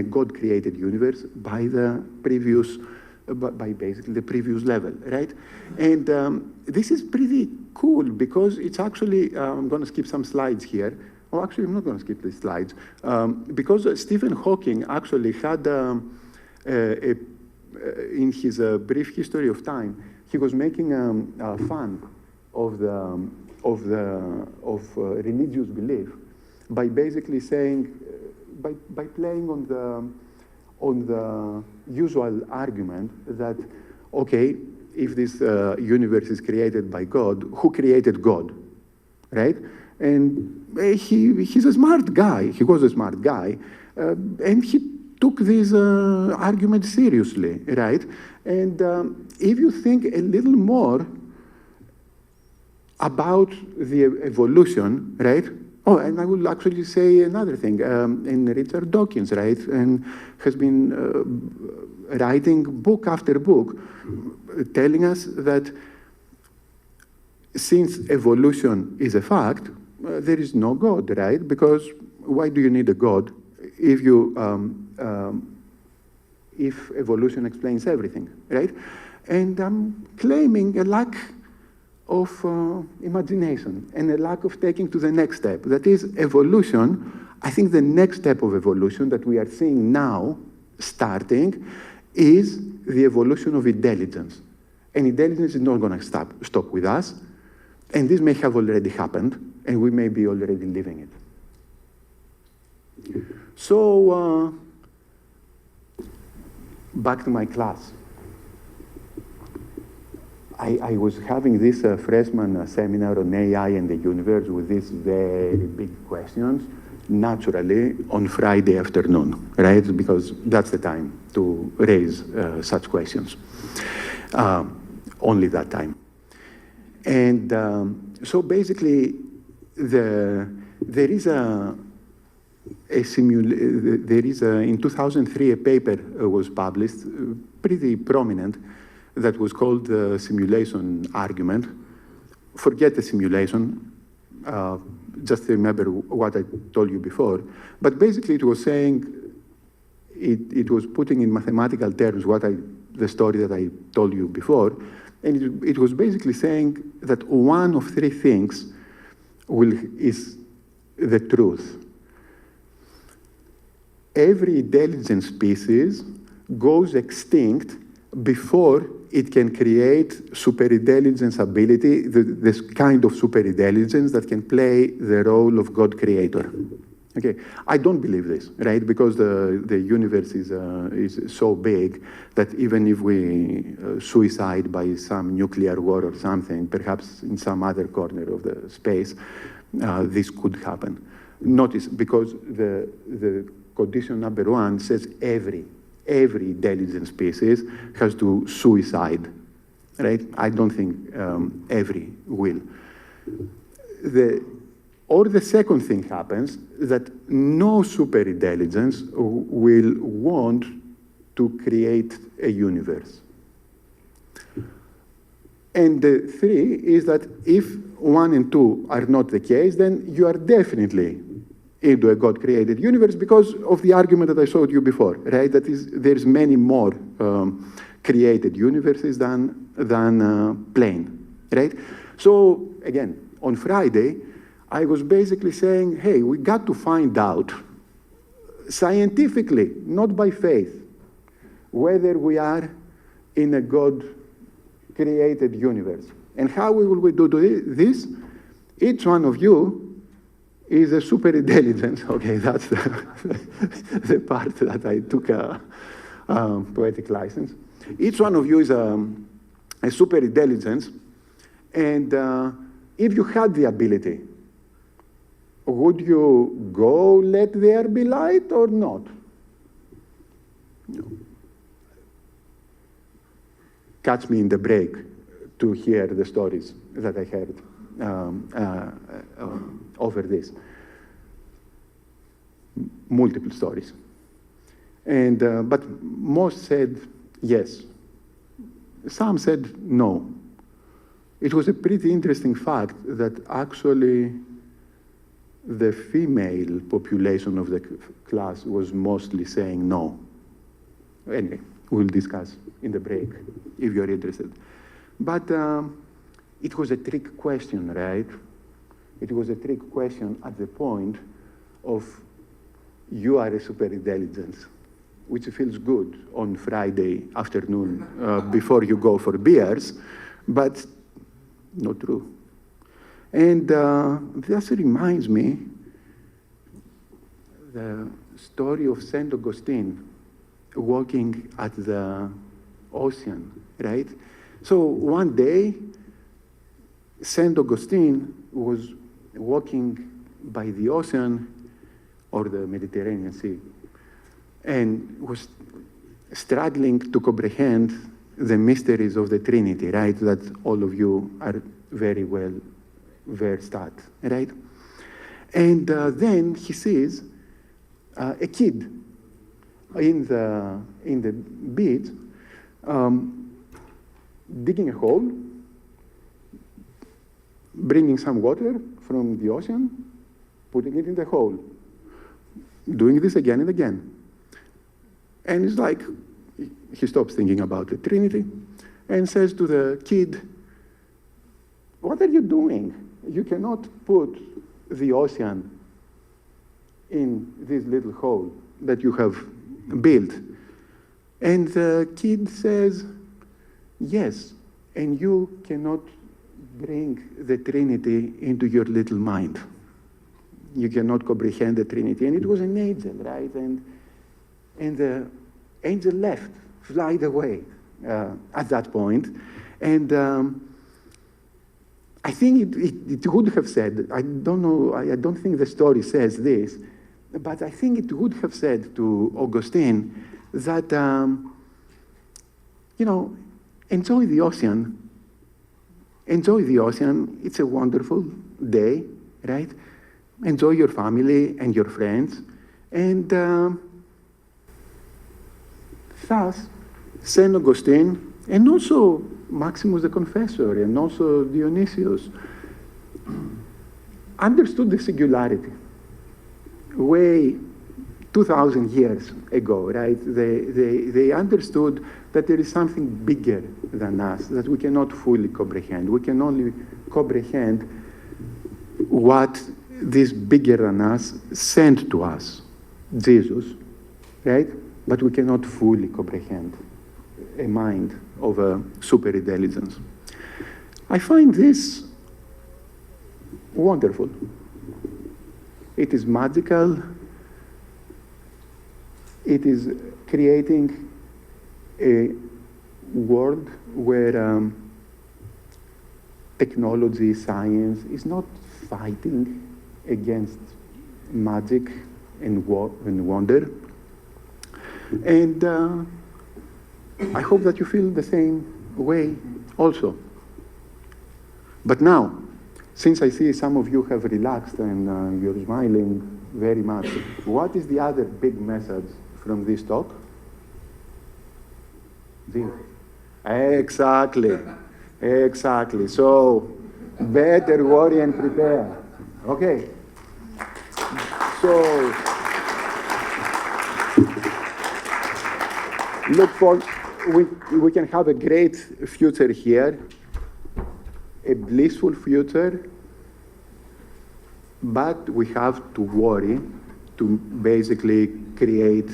God-created universe by the previous, by basically the previous level, right? And this is pretty cool because it's actually, I'm going to skip some slides here. Oh, actually, I'm not going to skip the slides. Because Stephen Hawking actually had, in his brief history of time, he was making fun of religious belief by basically saying, by playing on the usual argument that, okay, if this universe is created by God, who created God, right? And he's a smart guy. He was a smart guy. And he took this argument seriously, right? And if you think a little more about the evolution, right? Oh, and I will actually say another thing. And Richard Dawkins, right, and has been writing book after book, telling us that since evolution is a fact, there is no God, right? Because why do you need a God if you if evolution explains everything, right? And I'm claiming a lack of imagination and a lack of taking to the next step. That is evolution. I think the next step of evolution that we are seeing now, starting, is the evolution of intelligence. And intelligence is not going to stop with us. And this may have already happened, and we may be already living it. back to my class. I was having this freshman seminar on AI and the universe with these very big questions, naturally on Friday afternoon, right? Because that's the time to raise such questions. Only that time. And so basically, there is in 2003 a paper was published, pretty prominent, that was called the simulation argument. Forget the simulation, just remember what I told you before. But basically it was saying, it was putting in mathematical terms the story that I told you before, and it was basically saying that one of three things is the truth. Every intelligent species goes extinct before it can create superintelligence ability, this kind of superintelligence that can play the role of God creator. Okay, I don't believe this, right? Because the universe is so big that even if we suicide by some nuclear war or something, perhaps in some other corner of the space, this could happen. Notice, because the condition number one says every intelligent species has to suicide, right? I don't think every will. Or the second thing happens, that no superintelligence will want to create a universe. And the three is that if 1 and 2 are not the case, then you are definitely into a God-created universe because of the argument that I showed you before, right? That is, there's many more created universes than plain, right? So again, on Friday, I was basically saying, hey, we got to find out scientifically, not by faith, whether we are in a God-created universe. And how will we do this? Each one of you is a superintelligence. Okay, that's the part that I took a poetic license. Each one of you is a superintelligence, and if you had the ability, would you go let there be light or not? No. Catch me in the break to hear the stories that I heard over this. Multiple stories. And, but most said yes. Some said no. It was a pretty interesting fact that actually the female population of the class was mostly saying no. Anyway, we'll discuss in the break if you're interested. But it was a trick question, right? It was a trick question at the point of you are a superintelligence, which feels good on Friday afternoon before you go for beers, but not true. And this reminds me the story of St. Augustine walking at the ocean, right? So one day, St. Augustine was walking by the ocean or the Mediterranean Sea and was struggling to comprehend the mysteries of the Trinity, right? That all of you are very well versed at, right? And then he sees a kid in the beach digging a hole, bringing some water from the ocean, putting it in the hole, doing this again and again. And it's like, he stops thinking about the Trinity and says to the kid, what are you doing? You cannot put the ocean in this little hole that you have built. And the kid says, yes, and you cannot bring the Trinity into your little mind. You cannot comprehend the Trinity. And it was an angel, right? And the angel left flight away at that point. And I think it would have said, I don't know, I don't think the story says this, but I think it would have said to Augustine that, you know, enjoy the ocean. Enjoy the ocean. It's a wonderful day, right? Enjoy your family and your friends. And thus, St. Augustine, and also Maximus the Confessor, and also Dionysius, understood the singularity way 2,000 years ago, right? They understood that there is something bigger than us that we cannot fully comprehend. We can only comprehend what this bigger than us sent to us, Jesus, right? But we cannot fully comprehend a mind of a super intelligence. I find this wonderful. It is magical. It is creating a world where technology, science is not fighting against magic and wonder. And I hope that you feel the same way also. But now, since I see some of you have relaxed and you're smiling very much, what is the other big message from this talk? Exactly. Exactly. So, better worry and prepare. Okay. So, look for, we can have a great future here, a blissful future, but we have to worry to basically create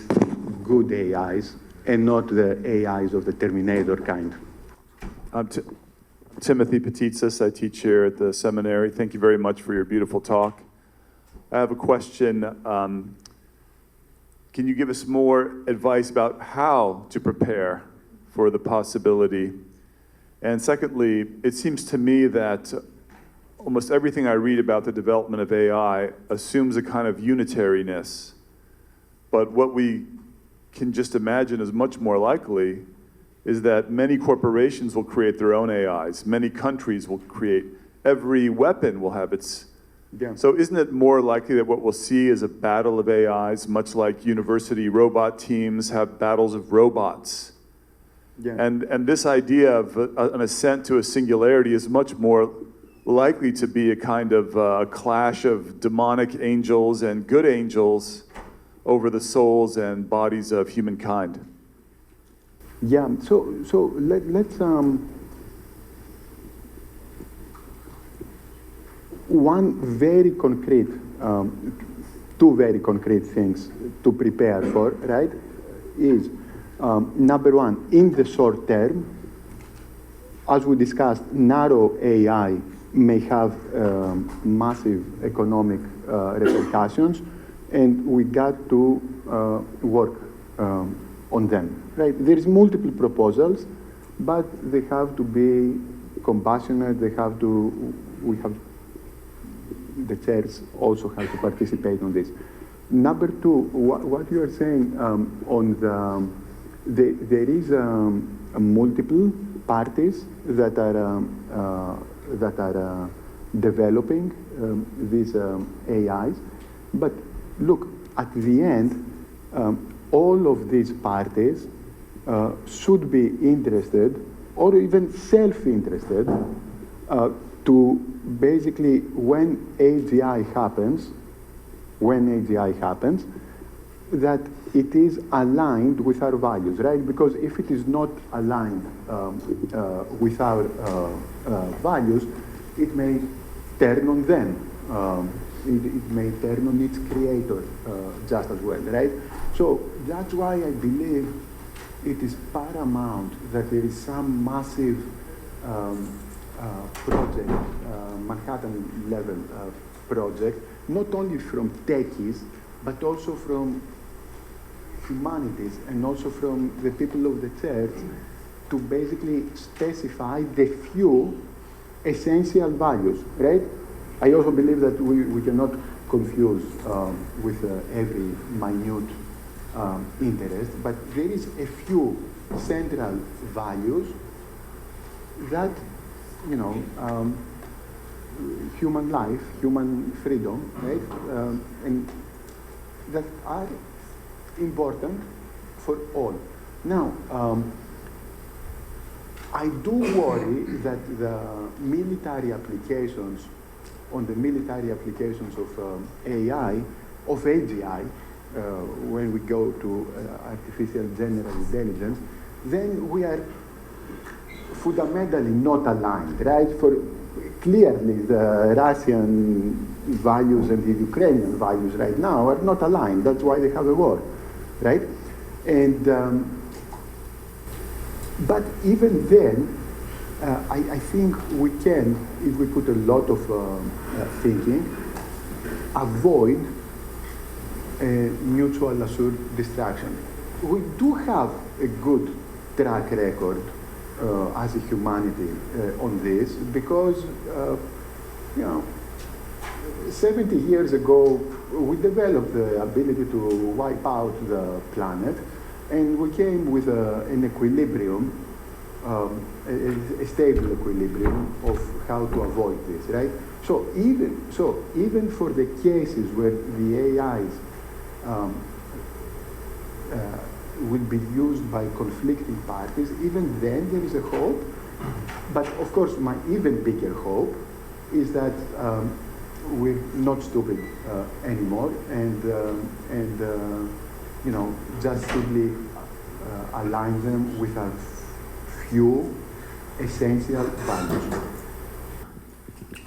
good AIs and not the AIs of the Terminator kind. I'm Timothy Petitsis. I teach here at the seminary. Thank you very much for your beautiful talk. I have a question. Can you give us more advice about how to prepare for the possibility? And secondly, it seems to me that almost everything I read about the development of AI assumes a kind of unitariness. But what we can just imagine is much more likely is that many corporations will create their own AIs. Many countries will create, every weapon will have its. Yeah. So isn't it more likely that what we'll see is a battle of AIs, much like university robot teams have battles of robots? Yeah. And this idea of an ascent to a singularity is much more likely to be a kind of clash of demonic angels and good angels over the souls and bodies of humankind. Yeah, so let's one very concrete, two very concrete things to prepare for, right, is number one, in the short term, as we discussed, narrow AI may have massive economic repercussions, and we got to work on them, right? There's multiple proposals, but they have to be compassionate. They have to, the chairs also have to participate on this. Number two, what you are saying on there is multiple parties that are developing these AIs, but look, at the end, all of these parties should be interested or even self-interested to basically, when AGI happens, that it is aligned with our values, right? Because if it is not aligned with our values, it may turn on them. It may turn on its creator just as well, right? So that's why I believe it is paramount that there is some massive project, Manhattan level project, not only from techies, but also from humanities and also from the people of the church to basically specify the few essential values, right? I also believe that we cannot confuse with every minute interest, but there is a few central values that, you know, human life, human freedom, right? And that are important for all. Now, I do worry that the military applications, on the military applications of AI, of AGI, when we go to artificial general intelligence, then we are fundamentally not aligned, right? For clearly the Russian values and the Ukrainian values right now are not aligned. That's why they have a war, right? And but even then, I think we can, if we put a lot of thinking, avoid mutual assured destruction. We do have a good track record as a humanity on this because, you know, 70 years ago, we developed the ability to wipe out the planet, and we came with an equilibrium, a stable equilibrium of how to avoid this, right? So even for the cases where the AIs will be used by conflicting parties, even then there is a hope. But of course, my even bigger hope is that we're not stupid anymore, and you know, just simply align them with a few essential values.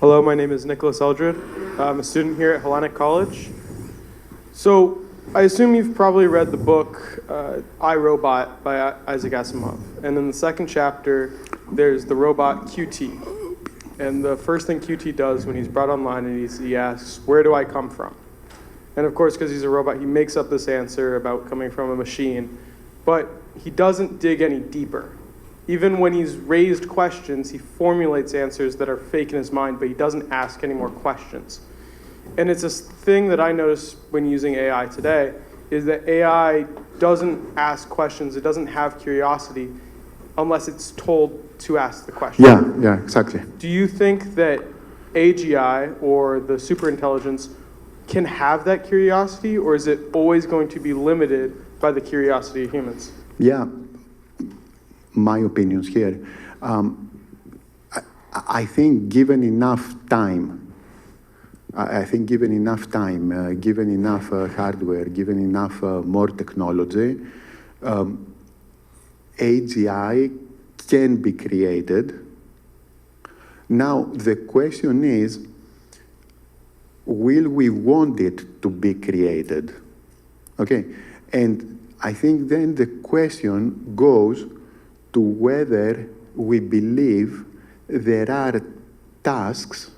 Hello, my name is Nicholas Eldred. I'm a student here at Hellenic College. So I assume you've probably read the book I, Robot by Isaac Asimov. And in the second chapter, there's the robot QT. And the first thing QT does when he's brought online and he asks, where do I come from? And of course, because he's a robot, he makes up this answer about coming from a machine, but he doesn't dig any deeper. Even when he's raised questions, he formulates answers that are fake in his mind, but he doesn't ask any more questions. And it's this thing that I notice when using AI today, is that AI doesn't ask questions, it doesn't have curiosity, unless it's told to ask the question. Yeah, exactly. Do you think that AGI, or the superintelligence, can have that curiosity, or is it always going to be limited by the curiosity of humans? Yeah, my opinions here. I think given enough time, given enough hardware, given enough more technology, AGI can be created. Now, the question is, will we want it to be created? Okay, and I think then the question goes to whether we believe there are tasks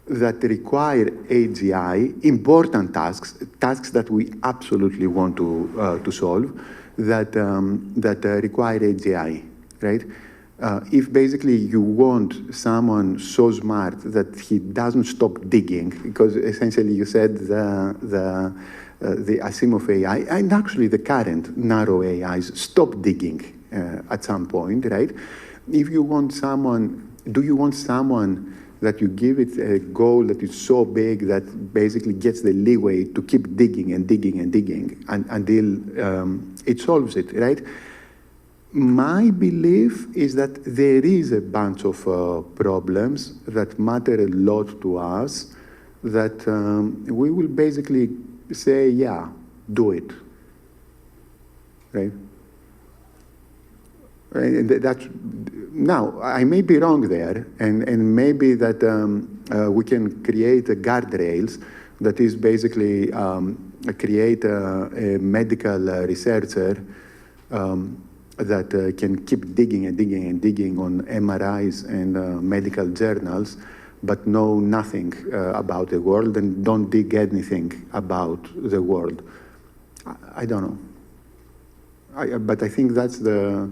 that require AGI, important tasks that we absolutely want to solve, that require AGI, right? If basically you want someone so smart that he doesn't stop digging, because essentially you said the Asimov AI, and actually the current narrow AIs stop digging at some point, right? If you want someone, do you want someone that you give it a goal that is so big that basically gets the leeway to keep digging and digging and digging until it solves it, right? My belief is that there is a bunch of problems that matter a lot to us that we will basically say, yeah, do it, right? And that's, now, I may be wrong there, and maybe that we can create a guardrails that is basically create a medical researcher that can keep digging and digging and digging on MRIs and medical journals, but know nothing about the world and don't dig anything about the world. I don't know. But I think that's the.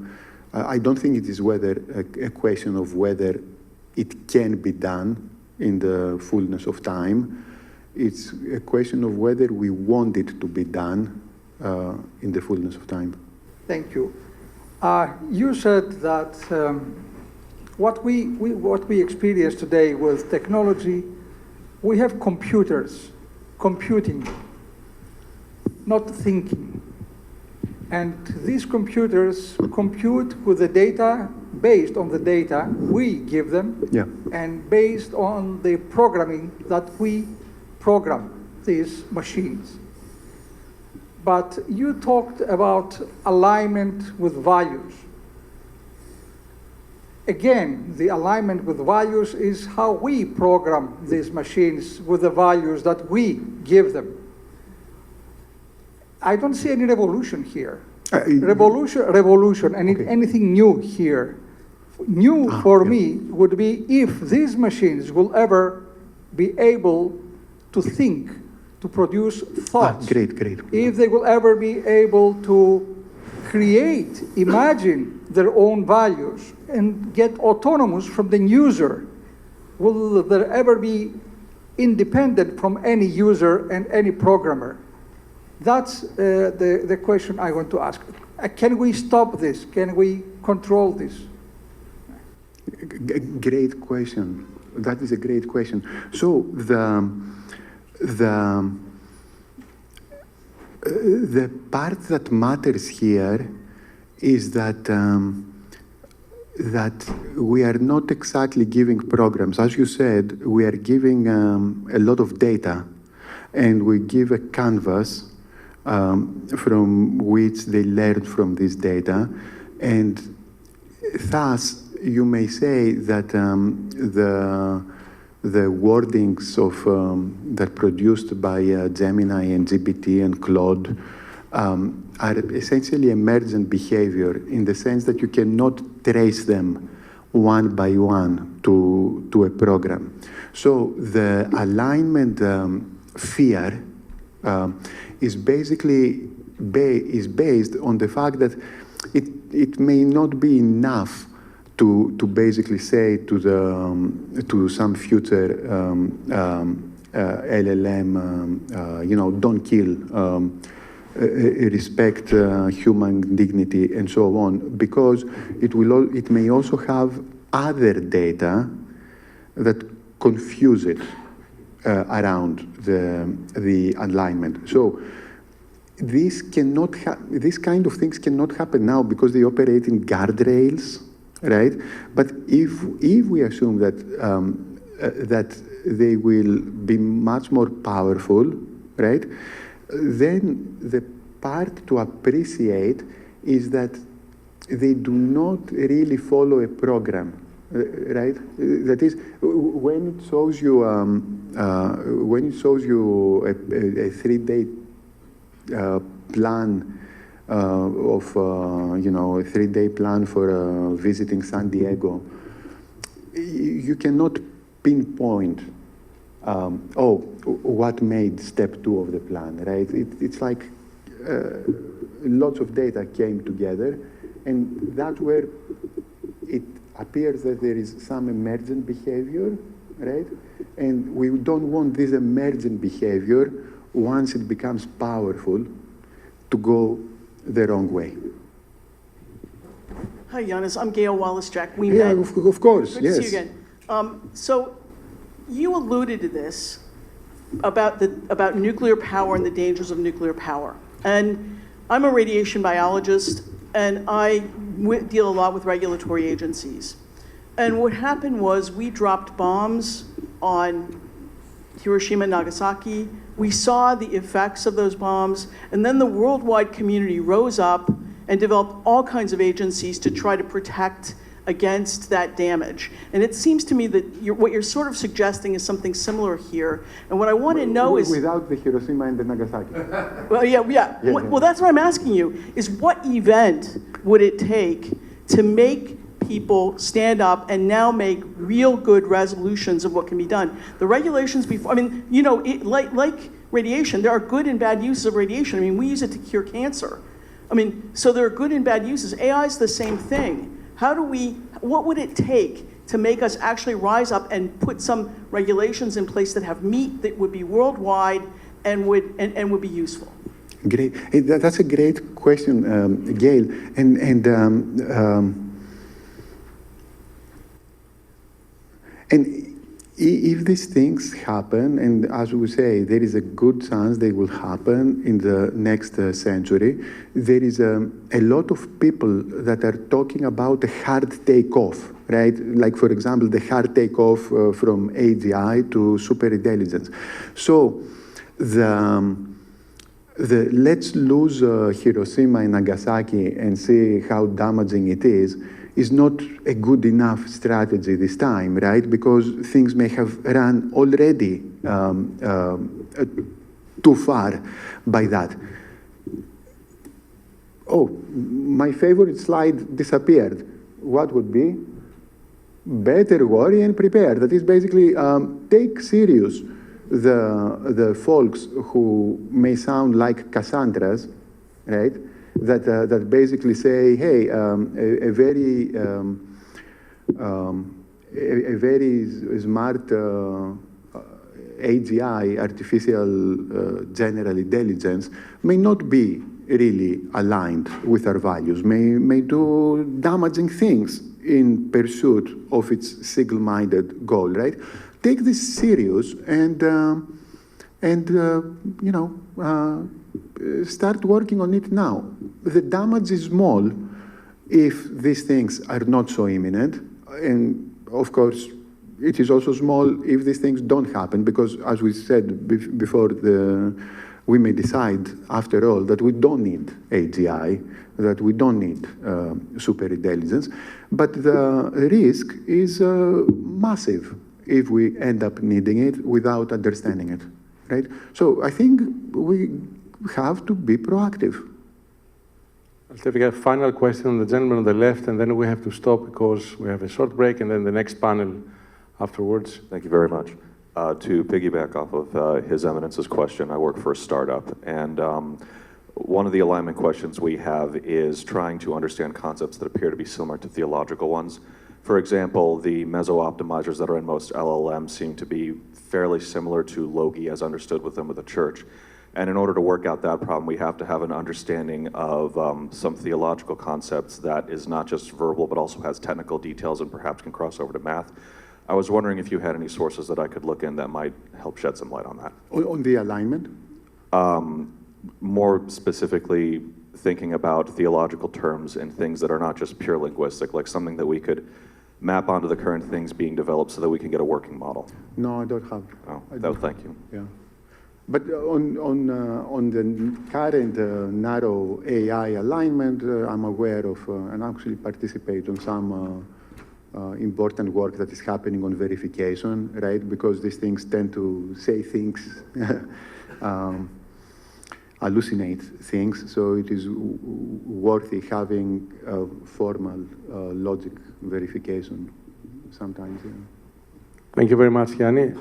I don't think it is whether a question of whether it can be done in the fullness of time. It's a question of whether we want it to be done in the fullness of time. Thank you. You said that what we experience today with technology, we have computers, computing, not thinking. And these computers compute with the data, based on the data we give them, Yeah. and based on the programming that we program these machines. But you talked about alignment with values. Again, the alignment with values is how we program these machines with the values that we give them. I don't see any revolution here. Revolution, and Okay. anything new here. New for me would be if these machines will ever be able to think, to produce thoughts. Great. If they will ever be able to create, imagine their own values and get autonomous from the user, will there ever be independent from any user and any programmer? That's the question I want to ask. Can we stop this? Can we control this? Great question. That is a great question. So the part that matters here is that that we are not exactly giving programs. As you said, we are giving a lot of data, and we give a canvas from which they learn from this data, and thus you may say that the wordings of that produced by Gemini and GPT and Claude are essentially emergent behavior in the sense that you cannot trace them one by one to a program. So the alignment fear is basically based on the fact that it may not be enough to basically say to some future LLM, don't kill, respect human dignity, and so on, because it may also have other data that confuse it around the alignment. So this kind of things cannot happen now because they operate in guardrails, right? But if we assume that that they will be much more powerful, right? Then the part to appreciate is that they do not really follow a program, right? That is, when it shows you a 3-day plan of a 3-day plan for visiting San Diego, you cannot pinpoint what made step 2 of the plan, right? It's like lots of data came together, and that's where it appears that there is some emergent behavior, right? And we don't want this emergent behavior, once it becomes powerful, to go the wrong way. Hi, Yannis. I'm Gayle Woloschak. We Yeah, met. of course, Good yes. to see you again. So you alluded to this about nuclear power and the dangers of nuclear power. And I'm a radiation biologist, and I deal a lot with regulatory agencies. And what happened was we dropped bombs on Hiroshima and Nagasaki. We saw the effects of those bombs, and then the worldwide community rose up and developed all kinds of agencies to try to protect against that damage. And it seems to me that what you're sort of suggesting is something similar here. And what I want to know is... Without the Hiroshima and the Nagasaki. Well, yeah. Well, that's what I'm asking you, is what event would it take to make people stand up and now make real good resolutions of what can be done? The regulations before, like radiation, there are good and bad uses of radiation. I mean, we use it to cure cancer. I mean, so there are good and bad uses. AI is the same thing. What would it take to make us actually rise up and put some regulations in place that have meat that would be worldwide and would be useful? Great. That's a great question, Gayle. And if these things happen, and as we say, there is a good chance they will happen in the next century, there is a lot of people that are talking about a hard takeoff, right? Like, for example, the hard takeoff from AGI to superintelligence. So let's lose Hiroshima and Nagasaki and see how damaging it is not a good enough strategy this time, right? Because things may have run already too far by that. Oh, my favorite slide disappeared. What would be? Better worry and prepare. That is basically take serious the folks who may sound like Cassandras, right? That basically say, hey, a very smart AGI, artificial general intelligence, may not be really aligned with our values, may do damaging things in pursuit of its single-minded goal, right? Take this serious and start working on it now. The damage is small if these things are not so imminent, and of course, it is also small if these things don't happen, because as we said before, we may decide, after all, that we don't need AGI, that we don't need superintelligence, but the risk is massive if we end up needing it without understanding it, right? So I think we have to be proactive. I'll take a final question on the gentleman on the left, and then we have to stop because we have a short break, and then the next panel afterwards. Thank you very much. To piggyback off of His Eminence's question, I work for a startup, and one of the alignment questions we have is trying to understand concepts that appear to be similar to theological ones. For example, the meso-optimizers that are in most LLMs seem to be fairly similar to logi as understood within the church. And in order to work out that problem, we have to have an understanding of some theological concepts that is not just verbal, but also has technical details and perhaps can cross over to math. I was wondering if you had any sources that I could look in that might help shed some light on that. On the alignment? More specifically, thinking about theological terms and things that are not just pure linguistic, like something that we could map onto the current things being developed so that we can get a working model. No, I don't have. Oh, thank you. Yeah. But on the current narrow AI alignment, I'm aware of and actually participate on some important work that is happening on verification, right? Because these things tend to say things, hallucinate things, so it is worthy having formal logic verification sometimes. Yeah. Thank you very much, Yanni.